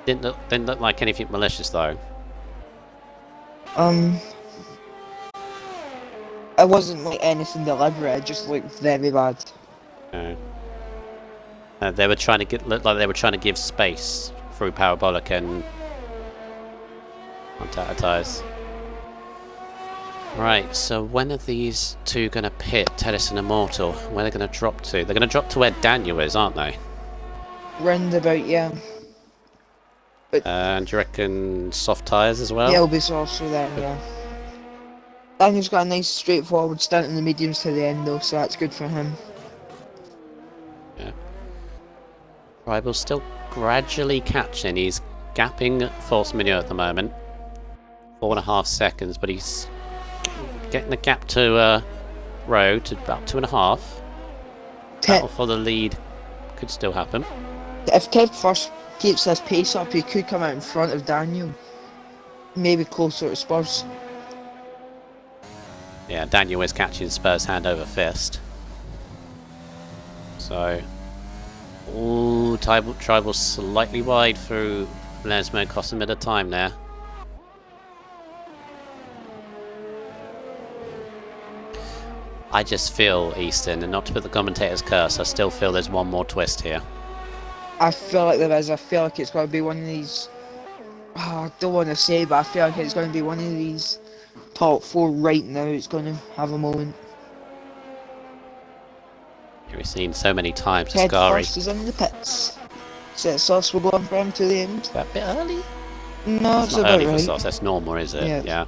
Didn't look like anything malicious though. It wasn't like anything deliberate. It just looked very bad. No. They were trying to look like they were trying to give space through Parabolic and on tires. Right, so when are these two going to pit, Tedis and Immortal? Where are they going to drop to? They're going to drop to where Daniel is, aren't they? Roundabout, yeah. But And do you reckon soft tyres as well? yeah, it'll be soft for them, yeah. Daniel's got a nice straightforward stint in the mediums to the end though, so that's good for him. Yeah. Rival's still gradually catching. He's gapping Force Manure at the moment. 4.5 seconds, but he's getting the gap to Road to about 2.5. Battle for the lead could still happen. If Ted first keeps this pace up, he could come out in front of Daniel. Maybe closer to Spurs. Yeah, Daniel is catching Spurs hand over fist. So, ooh, Tribal slightly wide through Lesmo, cost him a bit of time there. I just feel, Easton, and not to put the commentator's curse, I still feel there's one more twist here. I feel like there is. I feel like it's going to be one of these... I don't want to say, but I feel like it's going to be one of these top 4 right now. It's going to have a moment. We've seen so many times, Ted Ascari. first is in the pits. So Sauce will go on for him to the end. Is that a bit early? No, it's not about early for right. Sauce, that's normal, is it? Yeah.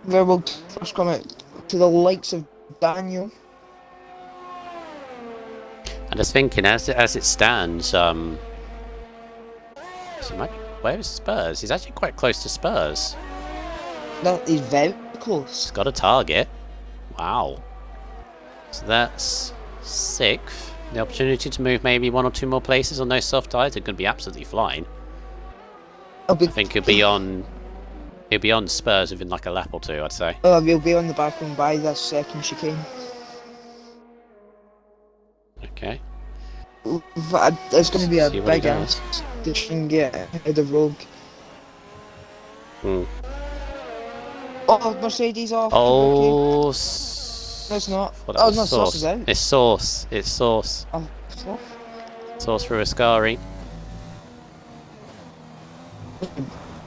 Where will first come out to the likes of Daniel. I'm just thinking, as it stands, so where is Spurs? He's actually quite close to Spurs. No, he's very close. He's got a target. Wow. So that's 6th. The opportunity to move maybe 1 or 2 more places on those soft tyres are going to be absolutely flying. I think he'll be on Spurs within like a lap or 2, I'd say. He'll be on the back and by this second chicane. Okay. It's going to be a See what he big ass to try and get ahead of Rogue. Hmm. Oh, Mercedes off. Oh, No, it's not. Oh, Oh, no, Sauce is out. It's Sauce. It's Sauce. Oh, Sauce. Sauce through Ascari.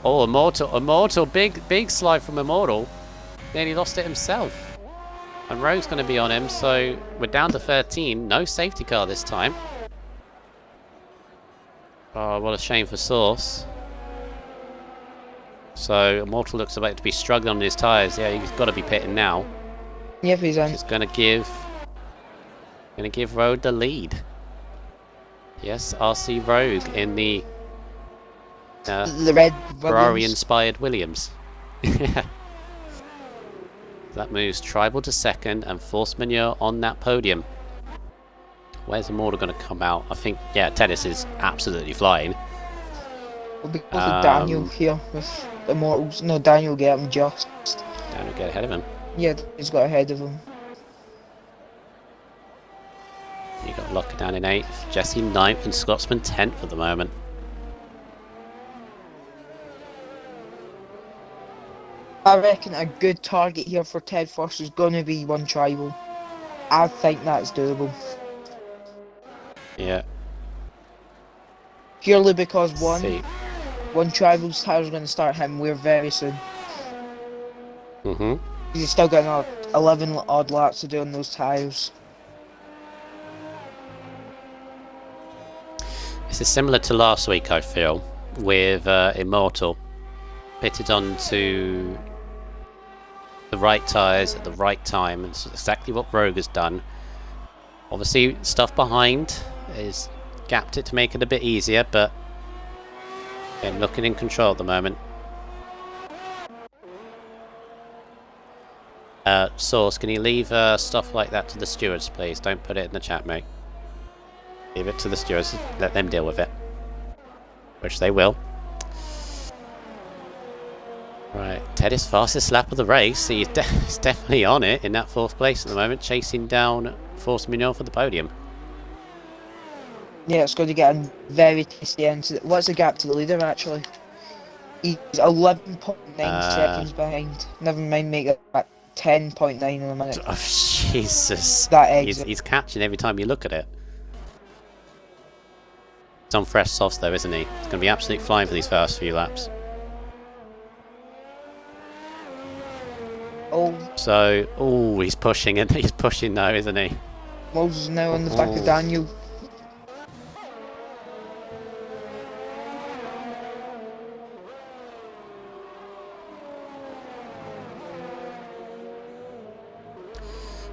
Oh, Immortal, big slide from Immortal. Nearly lost it himself. And Rogue's going to be on him, so we're down to 13. No safety car this time. Oh, what a shame for Source. So Immortal looks like to be struggling on his tyres. Yeah, he's got to be pitting now. Yep, he's in. He's going to give Rogue the lead. Yes, RC Rogue in the red Ferrari-inspired Williams. That moves Tribal to second and Force Manure on that podium. Where's Immortal going to come out? I think, yeah, Tennis is absolutely flying. Well, because of Daniel here with Immortals. No, Daniel get him just. Daniel get ahead of him. Yeah, he's got ahead of him. You got Locker down in 8th, Jesse 9th, and Scotsman 10th at the moment. I reckon a good target here for Ted First is going to be one Tribal. I think that's doable. Yeah. Purely because one Tribal's tyres are going to start hitting wear very soon. He's still got another 11 odd laps to do on those tyres. This is similar to last week, I feel, with Immortal. Pitted onto the right tyres at the right time, and it's exactly what Rogue has done. Obviously, stuff behind is gapped it to make it a bit easier, but again, looking in control at the moment. Source, can you leave stuff like that to the stewards, please? Don't put it in the chat, mate. Leave it to the stewards, let them deal with it. Which they will. Right, Teddy's fastest lap of the race. He's definitely on it in that 4th place at the moment, chasing down Force Manure for the podium. Yeah, it's going to get a very tasty end. What's the gap to the leader, actually? He's 11.9 seconds behind. Never mind, make it at 10.9 in a minute. Oh, Jesus. That exit. He's catching every time you look at it. He's on fresh softs though, isn't he? He's going to be absolutely flying for these first few laps. So, he's pushing and he's pushing now, isn't he? Moses is now on the back of Daniel.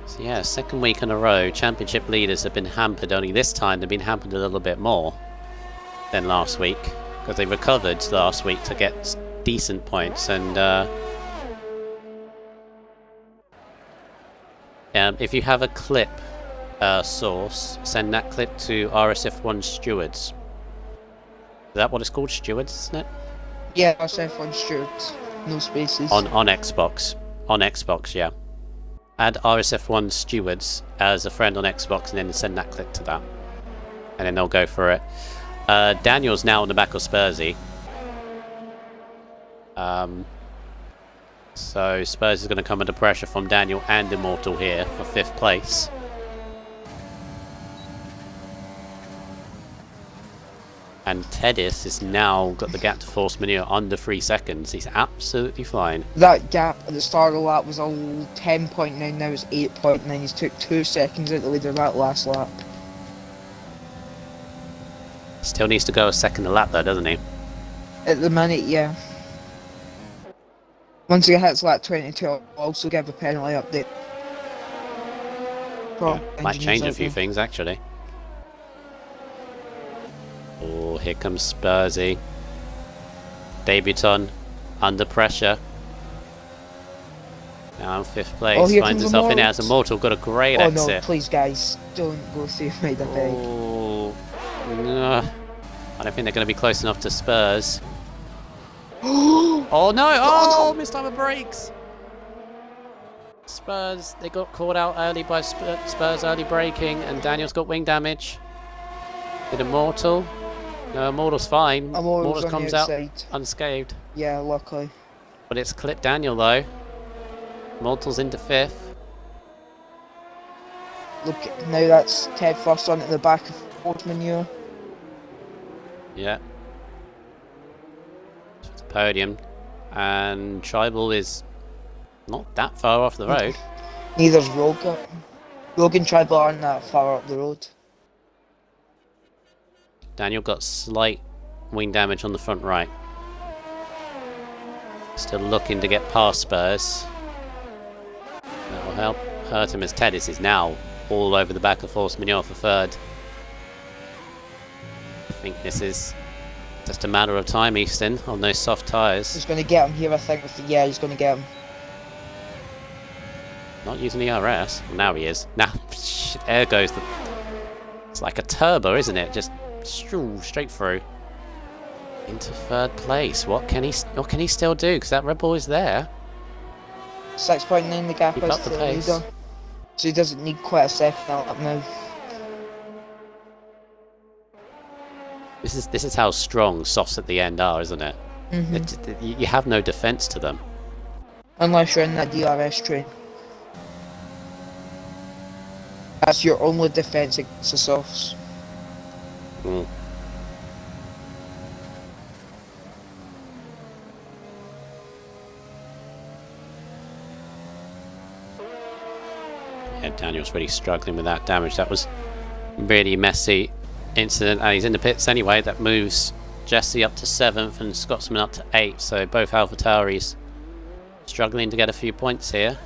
So yeah, 2nd week in a row, championship leaders have been hampered. Only this time they've been hampered a little bit more than last week, because they recovered last week to get decent points. And if you have a clip source, send that clip to RSF1 Stewards. Is that what it's called? Stewards, isn't it? Yeah, RSF1 Stewards. No spaces. On Xbox. On Xbox, yeah. Add RSF1 Stewards as a friend on Xbox and then send that clip to that. And then they'll go for it. Daniel's now on the back of Spursy. So Spurs is going to come under pressure from Daniel and Immortal here for 5th place. And Tedis has now got the gap to Force Manure under 3 seconds. He's absolutely flying. That gap at the start of the lap was all 10.9, now it's 8.9. He's took 2 seconds out the leader that last lap. Still needs to go a second a lap though, doesn't he? At the minute, yeah. Once he hits lap 22, I'll also give a penalty update. Yeah, might change a few things actually. Oh, here comes Spursy. Debutant under pressure. Now in 5th place, finds himself in as Immortal. Got a great exit. Oh no, please guys, don't go through me, the beg. Oh, no. I don't think they're going to be close enough to Spurs. Oh no! Oh, missed time of brakes. Spurs, they got caught out early by Spurs early braking, and Daniel's got wing damage. Did Immortal? No, Immortal's fine. Immortal comes out unscathed. Yeah, luckily. But it's clipped Daniel though. Immortal's into 5th. Look, now that's Ted First on at the back of Force Manure. Yeah. podium, and Tribal is not that far off the road. Neither's Rogan. Rogan Tribal aren't that far up the road. Daniel got slight wing damage on the front right. Still looking to get past Spurs. That will help hurt him as Tedis is now all over the back of Force Majeure for third. I think this is just a matter of time, Easton, on those soft tyres. He's going to get him here, I think. Yeah, he's going to get him. Not using the RS. Well, now he is. Now, there goes the... It's like a turbo, isn't it? Just straight through. Into third place. What can he still do? Because that Red Bull is there. 6.9 the gap Keep is up to the the pace. leader. So he doesn't need quite a second up now. This is how strong softs at the end are, isn't it? You have no defence to them. Unless you're in that DRS train. That's your only defence against the softs. Mm. Yeah, Daniel's really struggling with that damage. That was really messy incident, and he's in the pits anyway. That moves Jesse up to 7th and Scotsman up to 8th, so both AlphaTauris struggling to get a few points here.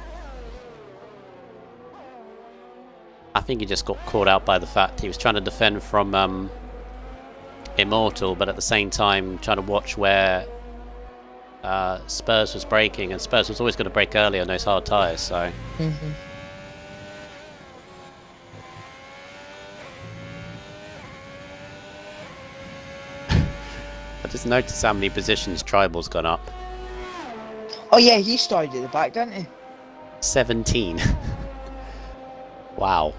I think he just got caught out by the fact he was trying to defend from Immortal, but at the same time trying to watch where Spurs was braking, and Spurs was always going to brake early on those hard tyres, so... I just noticed how many positions Tribal's gone up. Oh yeah, he started at the back, didn't he? 17. Wow.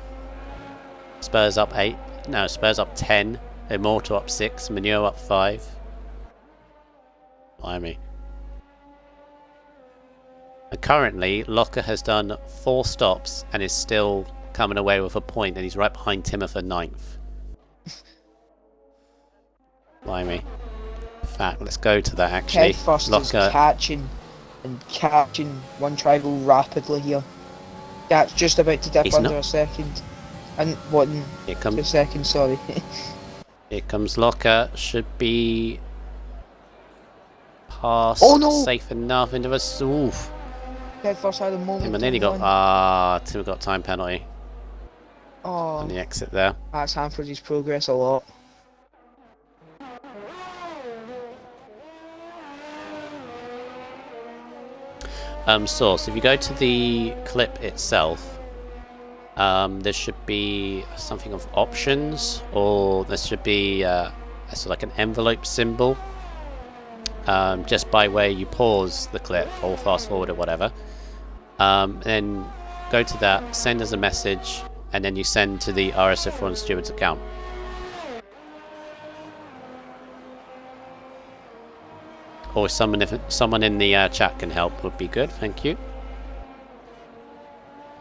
Spurs up 8. No, Spurs up 10. Immortal up 6. Manuel up 5. Blimey. And currently, Locker has done 4 stops and is still coming away with a point, and he's right behind Timmer for 9th. Blimey. In fact, let's go to that actually. Ted First is catching one Tribal rapidly here. That's just about to dip under a second. And what? Here comes 2 seconds, sorry. Here comes Locker. Should be past. Oh no! Safe enough into a. Oof. Ted First had a moment. Timmer nearly got. Timmer got time penalty Oh, on the exit there. that's hampered his progress a lot. So if you go to the clip itself, there should be something of options, or there should be so like an envelope symbol, just by where you pause the clip or fast forward or whatever. Then go to that, send us a message, and then you send to the RSF1 steward's account. Or if someone in the chat can help would be good, thank you.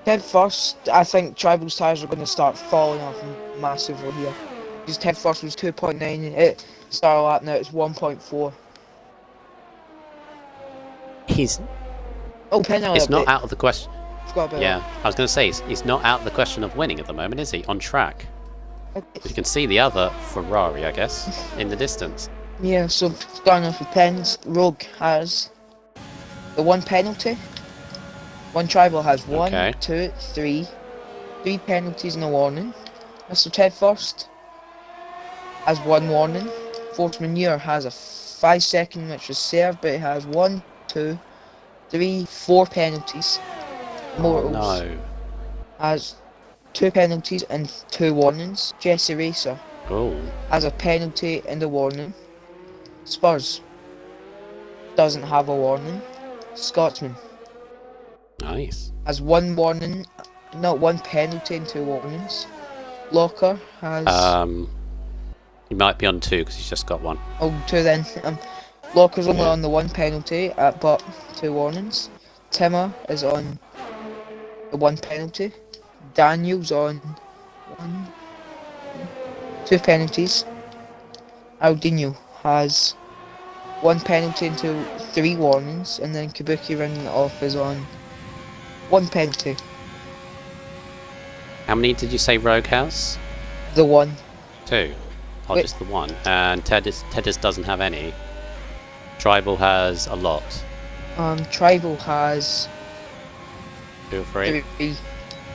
Ted First, I think Tribal's tyres are going to start falling off massively here. Because Ted First was 2.9, it started lap now it's 1.4. It's not out of the question. Forgot about Yeah, I was going to say, he's not out of the question of winning at the moment, is he? On track. that. You can see the other Ferrari, I guess, in the distance. Yeah, so starting off with pens, Rogue has the 1 penalty. One Tribal has 1, Okay. 2, 3 penalties and a warning. Mr. Ted First has 1 warning. Force Majeure has a 5-second which was served, but it has 1, 2, 3, 4 penalties. Mortals No. has 2 penalties and 2 warnings. Jesse Racer Oh. has a penalty and a warning. Spurs doesn't have a warning. Scotsman Nice. has 1 warning, not 1 penalty and 2 warnings. Locker has He might be on 2 because he's just got 1. 2 then. Locker's only on the 1 penalty, but 2 warnings. Timmer is on the 1 penalty. Daniel's on 2 penalties. Aldinho has 1 penalty into 3 warnings, and then Kabuki running it off is on 1 penalty. How many did you say Rogue has? The 1. 2. Oh, Wait. just the 1. And Tedis doesn't have any. Tribal has a lot. Tribal has 2 or 3. 3,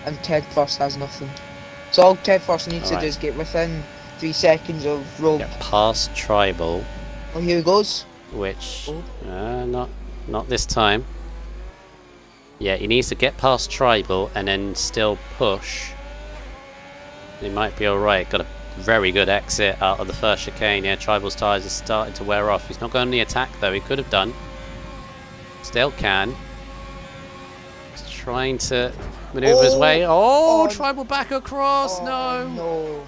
and Ted First has nothing. So all Ted First needs to do is get within 3 seconds of Rogue. Get past Tribal. Oh, here he goes. Which, not this time. Yeah, he needs to get past Tribal and then still push. He might be alright. Got a very good exit out of the first chicane. Yeah, Tribal's tyres are starting to wear off. He's not going on the attack though. He could have done. Still can. He's trying to maneuver his way. Oh, Tribal back across. No.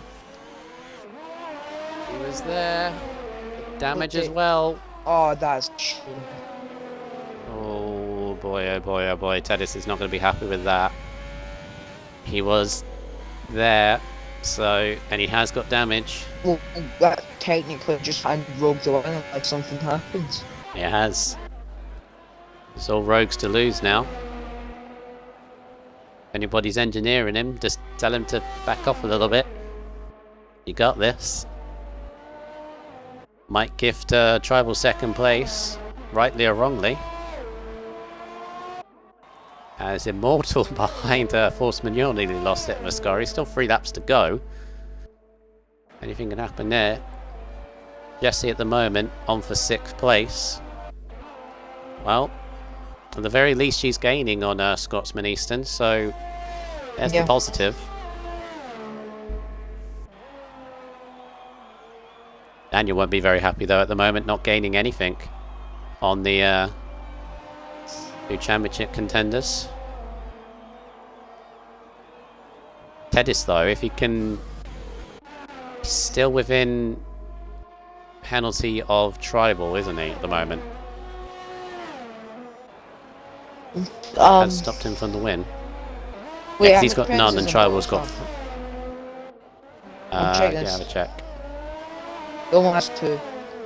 He was there. Damage as well. Oh, that's... Oh boy, oh boy, oh boy. Tedis is not going to be happy with that. He was there, so, and he has got damage. Well, that technically just had Rogue to win, like something happens. It has. It's all Rogues to lose now. If anybody's engineering him, just tell him to back off a little bit. You got this. Might gift Tribal second place, rightly or wrongly. As Immortal behind Force Majeure nearly lost it, Mascari. Still 3 laps to go. Anything can happen there. Jesse at the moment on for 6th place. Well, at the very least she's gaining on Scotsman Easton, so there's the positive. Daniel won't be very happy though at the moment, not gaining anything on the 2 championship contenders. Tedis though, if he can, still within penalty of Tribal, isn't he, at the moment? Has stopped him from the win. Wait, Yeah, he's got none and Tribal's got... check yeah, this. have a check. He only has 2,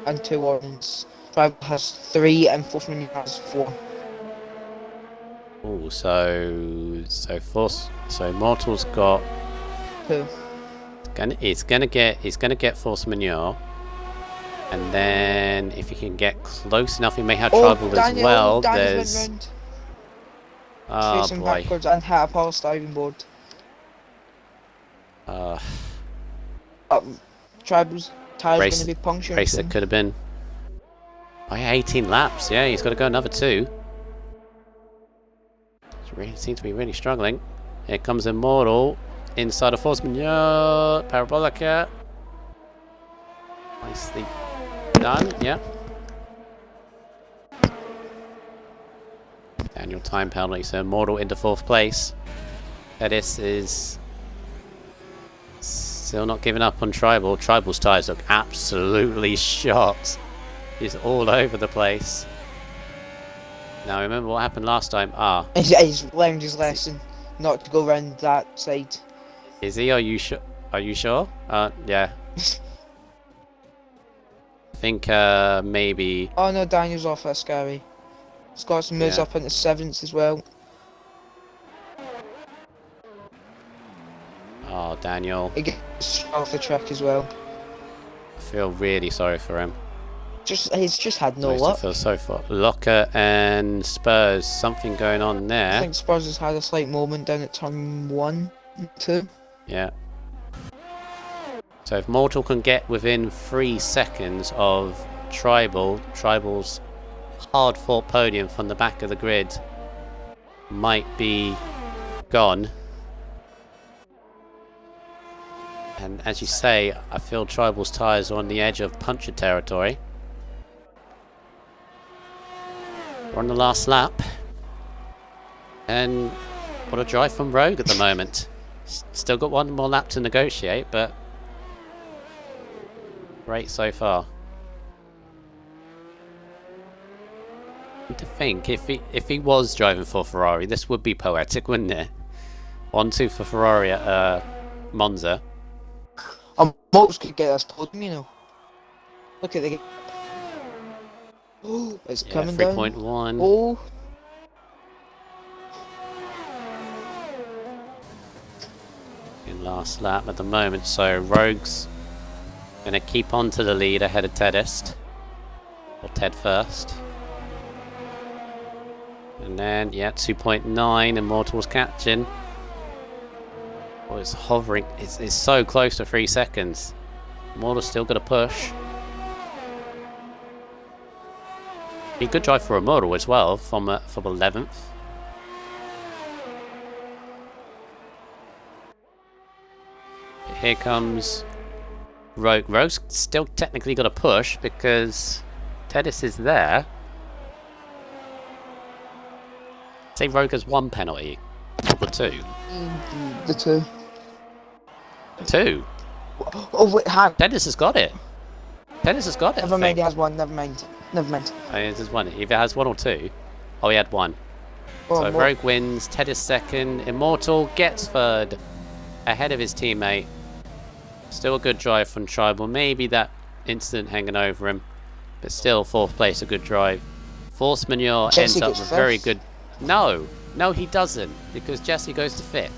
and 2 warnings. Tribal has 3, and Force Majeure has 4. Oh, so Mortal's got 2. he's gonna get Force Majeure, and then if he can get close enough, he may have Tribal as well. There's Facing boy. backwards and hit a polystyrene board. Tribal's tyres going to be punctured. Race it could have been. Oh yeah, 18 laps. Yeah, he's got to go another 2. Really seems to be really struggling. Here comes Immortal inside of Force Majeure. Parabolica. Nicely done. Yeah. Daniel time penalty, so Immortal into 4th place. Edis is still not giving up on Tribal. Tribal's tyres look absolutely shot. He's all over the place. Now remember what happened last time. He's learned his lesson, not to go around that side. Is he? Are you sure? Are you sure? Yeah. I think maybe. Oh no, Daniel's off that scary. Scotsman moves up into 7th as well. Oh, Daniel. He gets off the track as well. I feel really sorry for him. He's just had no luck. I feel so for Locker and Spurs. Something going on there. I think Spurs has had a slight moment down at turn 1 and 2. Yeah. So if Mortal can get within 3 seconds of Tribal's hard-fought podium from the back of the grid might be gone. And as you say, I feel Tribal's tyres are on the edge of puncture territory. We're on the last lap. And what a drive from Rogue at the moment. Still got 1 more lap to negotiate, but great so far. To think, if he was driving for Ferrari, this would be poetic, wouldn't it? 1-2 for Ferrari at Monza. Motos could get us podium, you know. Look at the... Oh, it's Yeah, coming down. 3.1. Oh, In last lap at the moment, so Rogue's gonna keep on to the lead ahead of Tedist. Or Ted first. And then, yeah, 2.9, Immortal's catching. Oh, it's hovering, it's so close to 3 seconds. Immortal's still gonna push. Be a good drive for Immortal as well, from 11th. Here comes Rogue. Rogue's still technically got to push because Tedis is there. Say Rogue has 1 penalty. Or the 2. the 2. 2. Oh wait, Tedis has got it. Tedis has got it. Never mind, he has 1. Never mind. Never mind. Oh, there's 1. If it has 1 or 2. Oh, he had 1. Oh, So Rogue wins. Tedis second. Immortal gets third. Ahead of his teammate. Still a good drive from Tribal. Maybe that incident hanging over him. But still, 4th place, a good drive. Force Manure ends up with very good... No! No, he doesn't. Because Jesse goes to 5th.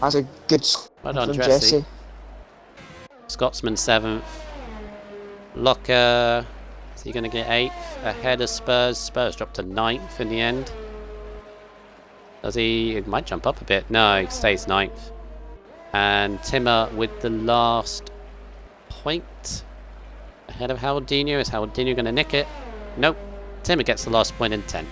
That's a good Well done, from Jesse. Scotsman 7th. Locker... Is he going to get 8th? Ahead of Spurs. Spurs dropped to 9th in the end. Does he... It might jump up a bit. No, he stays 9th. And Timmer with the last point. Ahead of Howardinho. Is Howardinho going to nick it? Nope. Timmer gets the last point in 10th.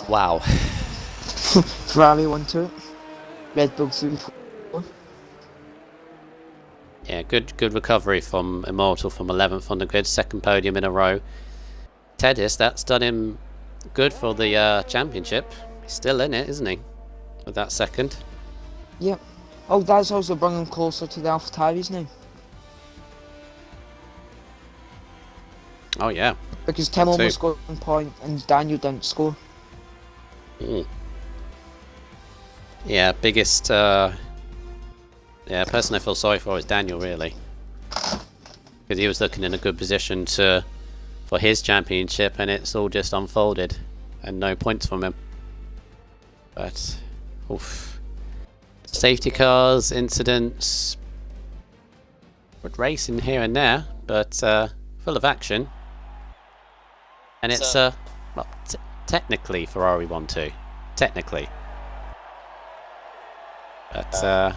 Wow. Ferrari 1-2. Red Bull 3-4. Yeah, good recovery from Immortal from 11th on the grid. 2nd podium in a row. Tedis, that's done him good for the championship. He's still in it, isn't he? With that 2nd. Yep. Oh, that's also bringing him closer to the AlphaTauris now. Oh, yeah. Because Tim almost scored 1 point and Daniel didn't score. Yeah, biggest... Yeah, person I feel sorry for is Daniel, really. Because he was looking in a good position for his championship, and it's all just unfolded. And no points from him. But, oof. Safety cars, incidents. Good racing here and there, but full of action. And it's, well, technically Ferrari 1-2. Technically. But,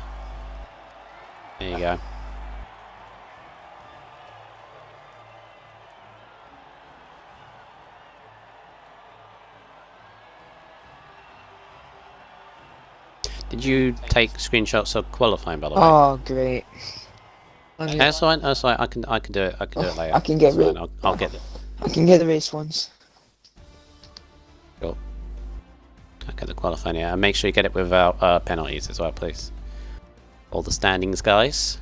there you go. Did you take screenshots of qualifying, by the way? Oh, great. That's fine. That's fine. I can do it. I can do it later. I can get That's fine, I'll get it. I can get the race ones. Cool. I'll get the qualifying. Yeah, and make sure you get it without penalties as well, please. All the standings, guys.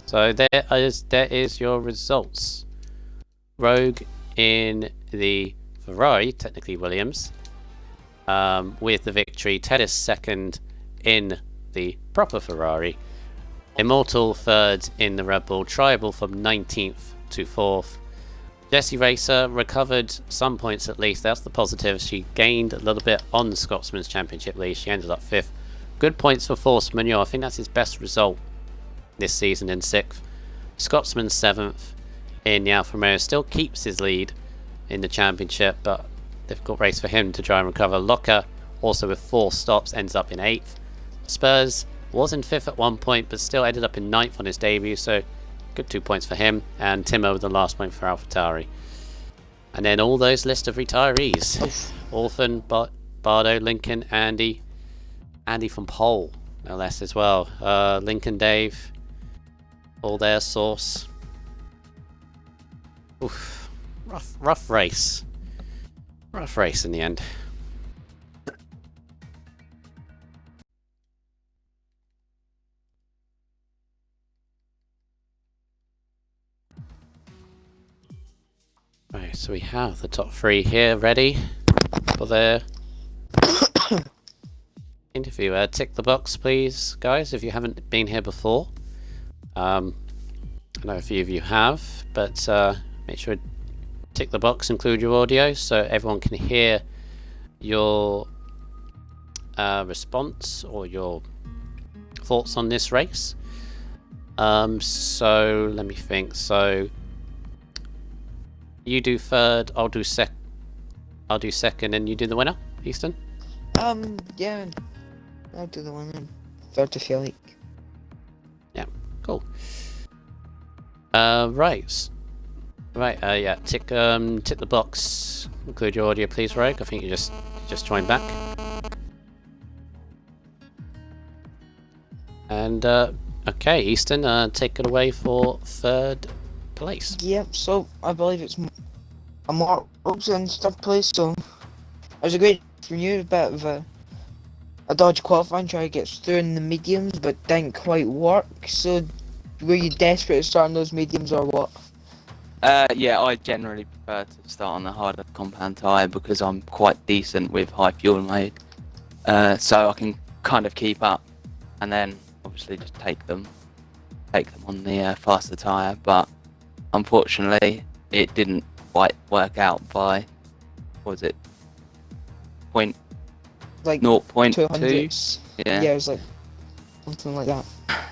So there is your results. Rogue in the Ferrari, technically Williams, with the victory. Tedis second in the proper Ferrari. Immortal third in the Red Bull. Tribal from 19th to 4th. Jessie Racer recovered some points at least. That's the positive. She gained a little bit on the Scotsman's Championship lead. She ended up 5th. Good points for Force Manure. I think that's his best result this season in 6th. Scotsman 7th in the Alfa Romeo. Still keeps his lead in the championship, but difficult race for him to try and recover. Locker, also with 4 stops, ends up in 8th. Spurs was in 5th at 1 point, but still ended up in 9th on his debut, so good 2 points for him. And Timo with the last point for AlphaTauri. And then all those list of retirees. Orphan, Bardo, Lincoln, Andy from Pole, no less as well. Lincoln, Dave, all their source. Oof, rough race. Rough race in the end. Right, so we have the top 3 here ready for their interview. Tick the box, please, guys, if you haven't been here before. I know a few of you have, but make sure to tick the box, include your audio, so everyone can hear your response or your thoughts on this race. So let me think. So you do third, I'll do second, and you do the winner, Easton. Yeah, I'll do the one in third if you like. Yeah, cool. Right. Yeah. Tick the box. Include your audio, please, Rogue. I think you just joined back. And okay, Easton, take it away for third place. Yep. So I believe it's Mark's in third place. So it was a great for you, a bit of a dodge qualifying, try to get through in the mediums, but didn't quite work. So were you desperate to start on those mediums or what? Yeah, I generally prefer to start on the harder compound tyre because I'm quite decent with high fuel mode. So I can kind of keep up, and then obviously just take them on the faster tyre. But unfortunately, it didn't quite work out by, what was it, Like 0.2? 200s. Yeah. Yeah, it was like something like that.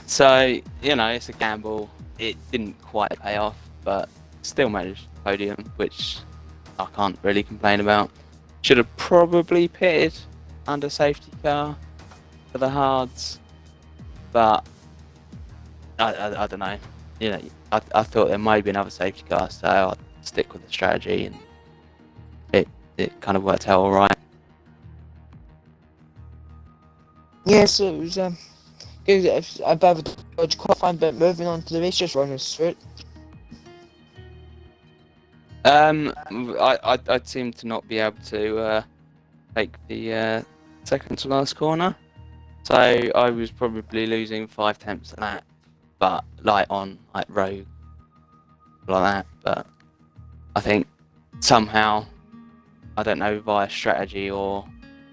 So, it's a gamble. It didn't quite pay off, but still managed the podium, which I can't really complain about. Should have probably pitted under safety car for the hards, but I don't know. I thought there might be another safety car, so I'd stick with the strategy, and it kind of worked out all right. Yeah, so it was good. It's a bit of a dodge qualifying, but moving on to the race, just running straight. I seemed to not be able to take the second to last corner, so I was probably losing 5/10 of that, but on road like that. But I think somehow, I don't know, via strategy or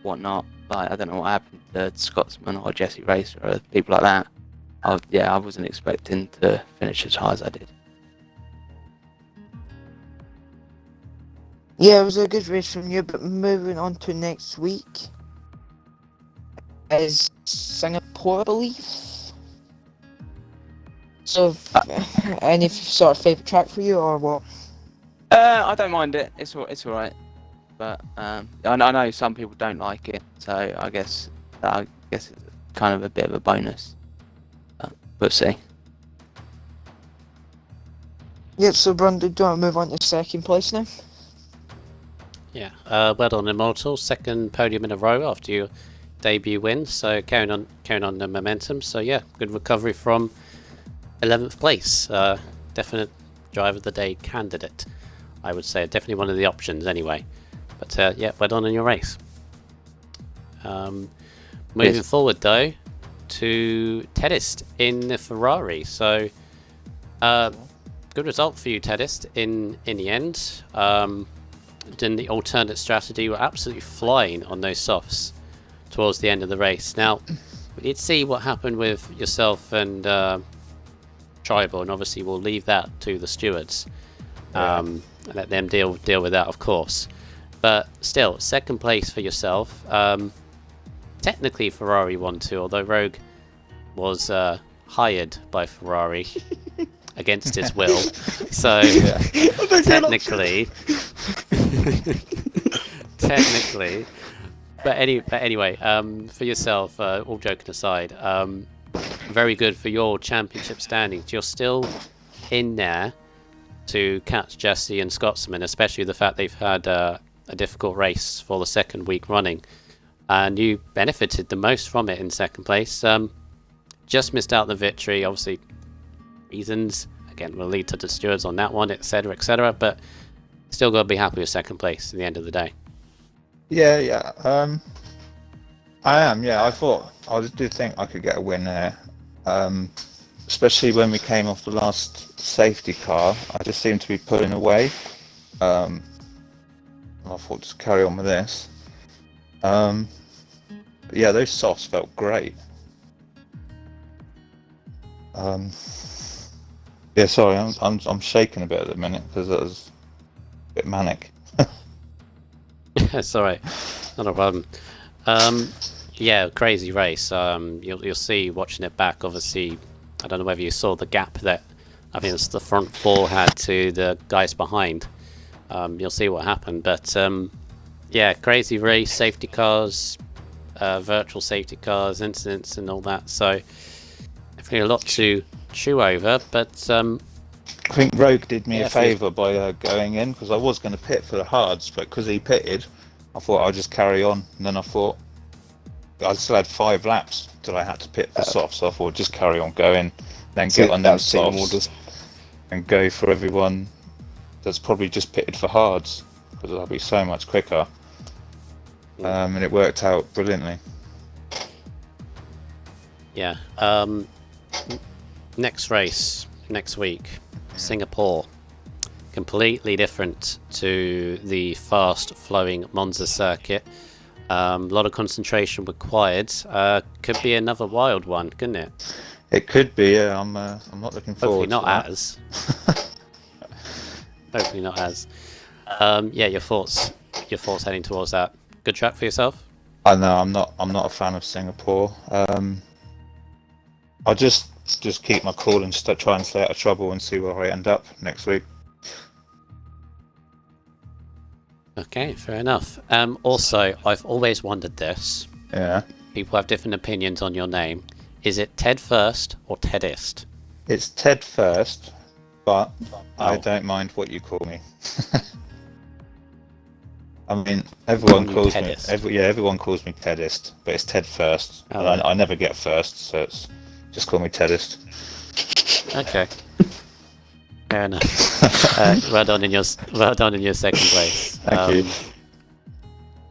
whatnot, I don't know what happened to Scotsman or Jesse Racer or people like that. I wasn't expecting to finish as high as I did. Yeah, it was a good race from you, but moving on to next week is Singapore, I believe. So, any sort of favourite track for you or what? I don't mind it. It's alright. But I know some people don't like it, so I guess it's kind of a bit of a bonus. But we'll see. Yep, so Brandon, do you want to move on to second place now? Yeah. Well done, Immortal. Second podium in a row after your debut win. So carrying on the momentum. So yeah, good recovery from 11th place. Definite driver of the day candidate, I would say. Definitely one of the options anyway. But yeah, well done in your race. Moving forward though to Tedist in the Ferrari. So good result for you, Tedist, in the end. Then the alternate strategy were absolutely flying on those softs towards the end of the race. Now we did see what happened with yourself and Tribal, and obviously we'll leave that to the stewards. And let them deal with that, of course. But still, second place for yourself. Technically, Ferrari won too, although Rogue was hired by Ferrari against his will. So technically, But anyway, for yourself, all joking aside, very good for your championship standings. You're still in there to catch Jesse and Scotsman, especially the fact they've had a difficult race for the second week running, and you benefited the most from it in second place. Just missed out the victory, obviously reasons again will lead to the stewards on that one, etc., but still got to be happy with second place at the end of the day. Yeah. I am. Yeah, I did think I could get a win there, especially when we came off the last safety car. I just seemed to be pulling away. I thought just carry on with this. Yeah, those softs felt great. Yeah, sorry, I'm shaking a bit at the minute because it was a bit manic. It's alright, not a problem. Yeah, crazy race. You'll see watching it back. Obviously, I don't know whether you saw the gap that I think it's the front four had to the guys behind. You'll see what happened, but yeah, crazy race, safety cars, virtual safety cars, incidents, and all that. So definitely a lot to chew over, but I think Rogue did me yeah, a favour by going in because I was going to pit for the hards, but because he pitted, I thought I'd just carry on. And then I thought I still had 5 laps till I had to pit for softs, so I thought just carry on going, then get on them softs and go for everyone that's probably just pitted for hards because that'll be so much quicker. And it worked out brilliantly. yeah. Next race next week, Singapore. Completely different to the fast-flowing Monza circuit. A lot of concentration required. Could be another wild one, couldn't it? It could be. Yeah, I'm not looking Hopefully forward not to that. as. Hopefully not as. Yeah, your thoughts heading towards that. Good track for yourself? I know I'm not a fan of Singapore. I'll just keep my cool and try and stay out of trouble and see where I end up next week. Okay, fair enough. Also, I've always wondered this. Yeah. People have different opinions on your name. Is it Ted First or Tedist? It's Ted First, but I Oh. don't mind what you call me. I mean, everyone Call you calls me. Tedist. Everyone calls me Tedist, but it's Ted First, Oh, and right. I never get first, so it's just call me Tedist. Okay. Fair enough. Well done in your second place. Thank you.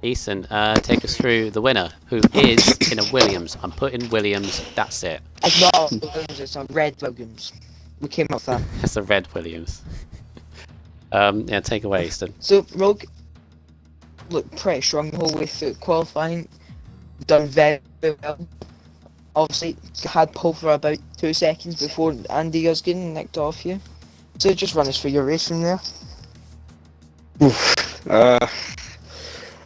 Ethan, take us through the winner, who is in a Williams. I'm putting Williams. That's it. It's not a Williams, it's a Red Williams. We came up with that. That's a red Williams. Yeah, take away, Easton. So Rogue looked pretty strong the whole way through qualifying. Done very, very well. Obviously had pole for about 2 seconds before Andy was getting nicked off you. So just run us through your race from there.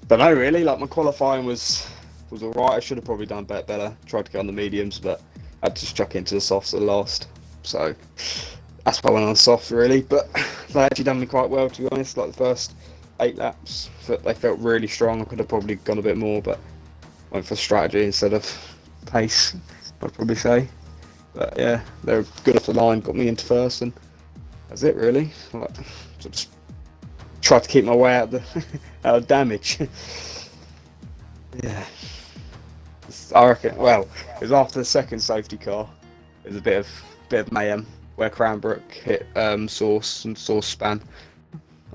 Don't know really. Like my qualifying was alright. I should have probably done better. Tried to get on the mediums, but I had to just chuck into the softs at last. So that's why I went on the softs really. But they actually done me quite well, to be honest. Like the first 8 laps, they felt really strong. I could have probably gone a bit more, but went for strategy instead of pace, I'd probably say. But yeah, they were good off the line, got me into first, and that's it really. Like, so just tried to keep my way out of damage. Yeah, I reckon. Well, it was after the second safety car. It was a bit of mayhem where Cranbrook hit Sauce and Sauce span,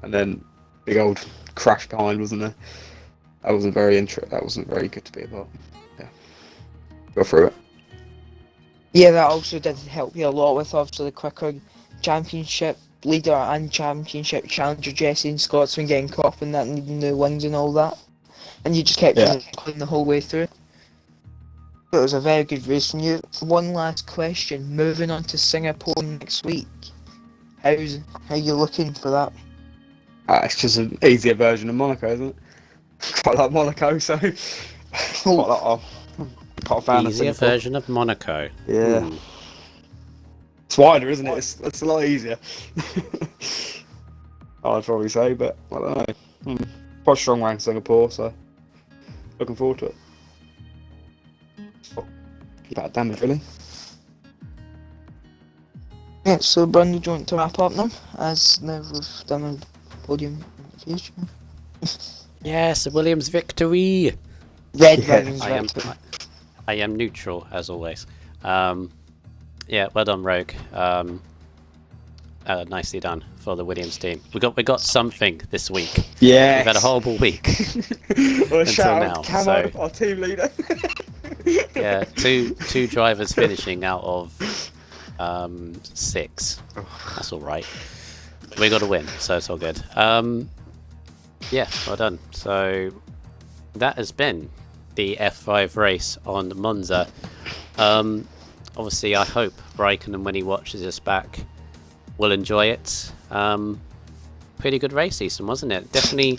and then big old crash behind, wasn't there? That wasn't very good to be about. Yeah, go through it. Yeah, that also did help you a lot with obviously the quicker championship leader and championship challenger Jesse and Scotsman getting caught up in that and needing new wins and all that. And you just kept clean the whole way through. But it was a very good race from you. One last question, moving on to Singapore next week. How you looking for that? It's just an easier version of Monaco, isn't it? Quite like Monaco, so quite a fan of Easier Singapore. version of Monaco. Yeah. Hmm. It's wider, isn't it? It's a lot easier. I'd probably say, but I don't know. Quite strong rank Singapore, so looking forward to it. Keep out of damage, really. Yeah, so Brandon, do you want to wrap up now? As now we've done a podium interview. Yes, a Williams victory. Red Yeah, Williams I am, victory. I am neutral as always. Yeah, well done, Rogue. Nicely done for the Williams team. We got something this week. Yeah. We've had a horrible week. Well, until shout now, out to Camo, so- our team leader. Yeah, two drivers finishing out of 6. That's all right. We got a win, so it's all good. Yeah, well done. So that has been the F5 race on Monza. Obviously, I hope Raikkonen, when he watches us back, will enjoy it. Pretty good race, Easton, wasn't it? Definitely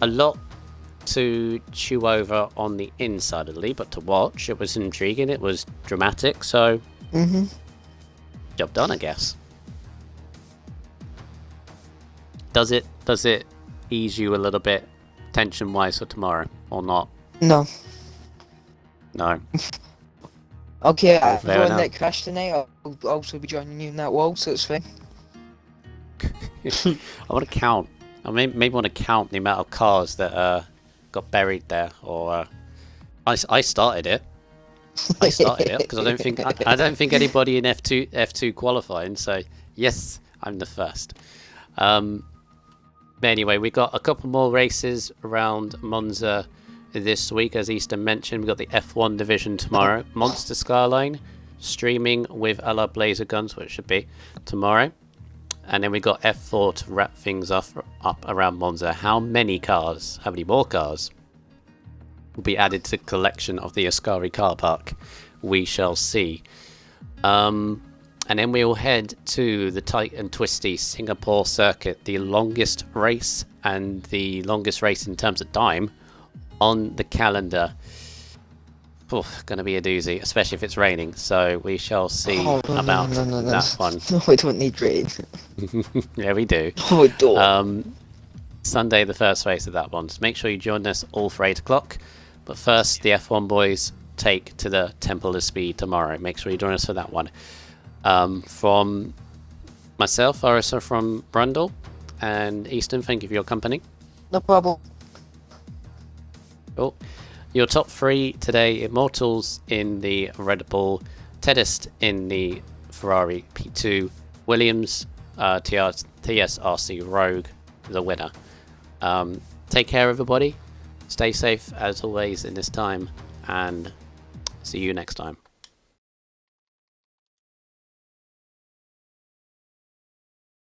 a lot to chew over on the inside of the lead, but to watch, it was intriguing, it was dramatic, so job done, I guess. Does it ease you a little bit tension wise for tomorrow or not? No. No. Okay, Fair everyone enough. that crashed tonight, I'll also be joining you in that wall, so it's fine. I want to count. I maybe want to count the amount of cars that got buried there, or I started it. I started it because I don't think anybody in F2 qualifying. So yes, I'm the first. Anyway, we got a couple more races around Monza this week, as Easton mentioned. We got the F1 division tomorrow, Monster Skyline, streaming with a la Blazer Guns, which should be tomorrow. And then we got F4 to wrap things up around Monza. How many more cars will be added to the collection of the Ascari car park? We shall see. And then we'll head to the tight and twisty Singapore circuit, the longest race and the longest race in terms of time on the calendar. Going to be a doozy, especially if it's raining. So we shall see about that one. No, we don't need rain. Yeah, we do. No, we don't. Sunday, the first race of that one. So make sure you join us all for 8 o'clock. But first, the F1 boys take to the Temple of Speed tomorrow. Make sure you join us for that one. From myself, RSF from Brundle, and Easton, thank you for your company. No problem. Cool. Your top 3 today: Immortals in the Red Bull, Tedest in the Ferrari P2, Williams TSRC Rogue, the winner. Take care, everybody. Stay safe as always in this time, and see you next time.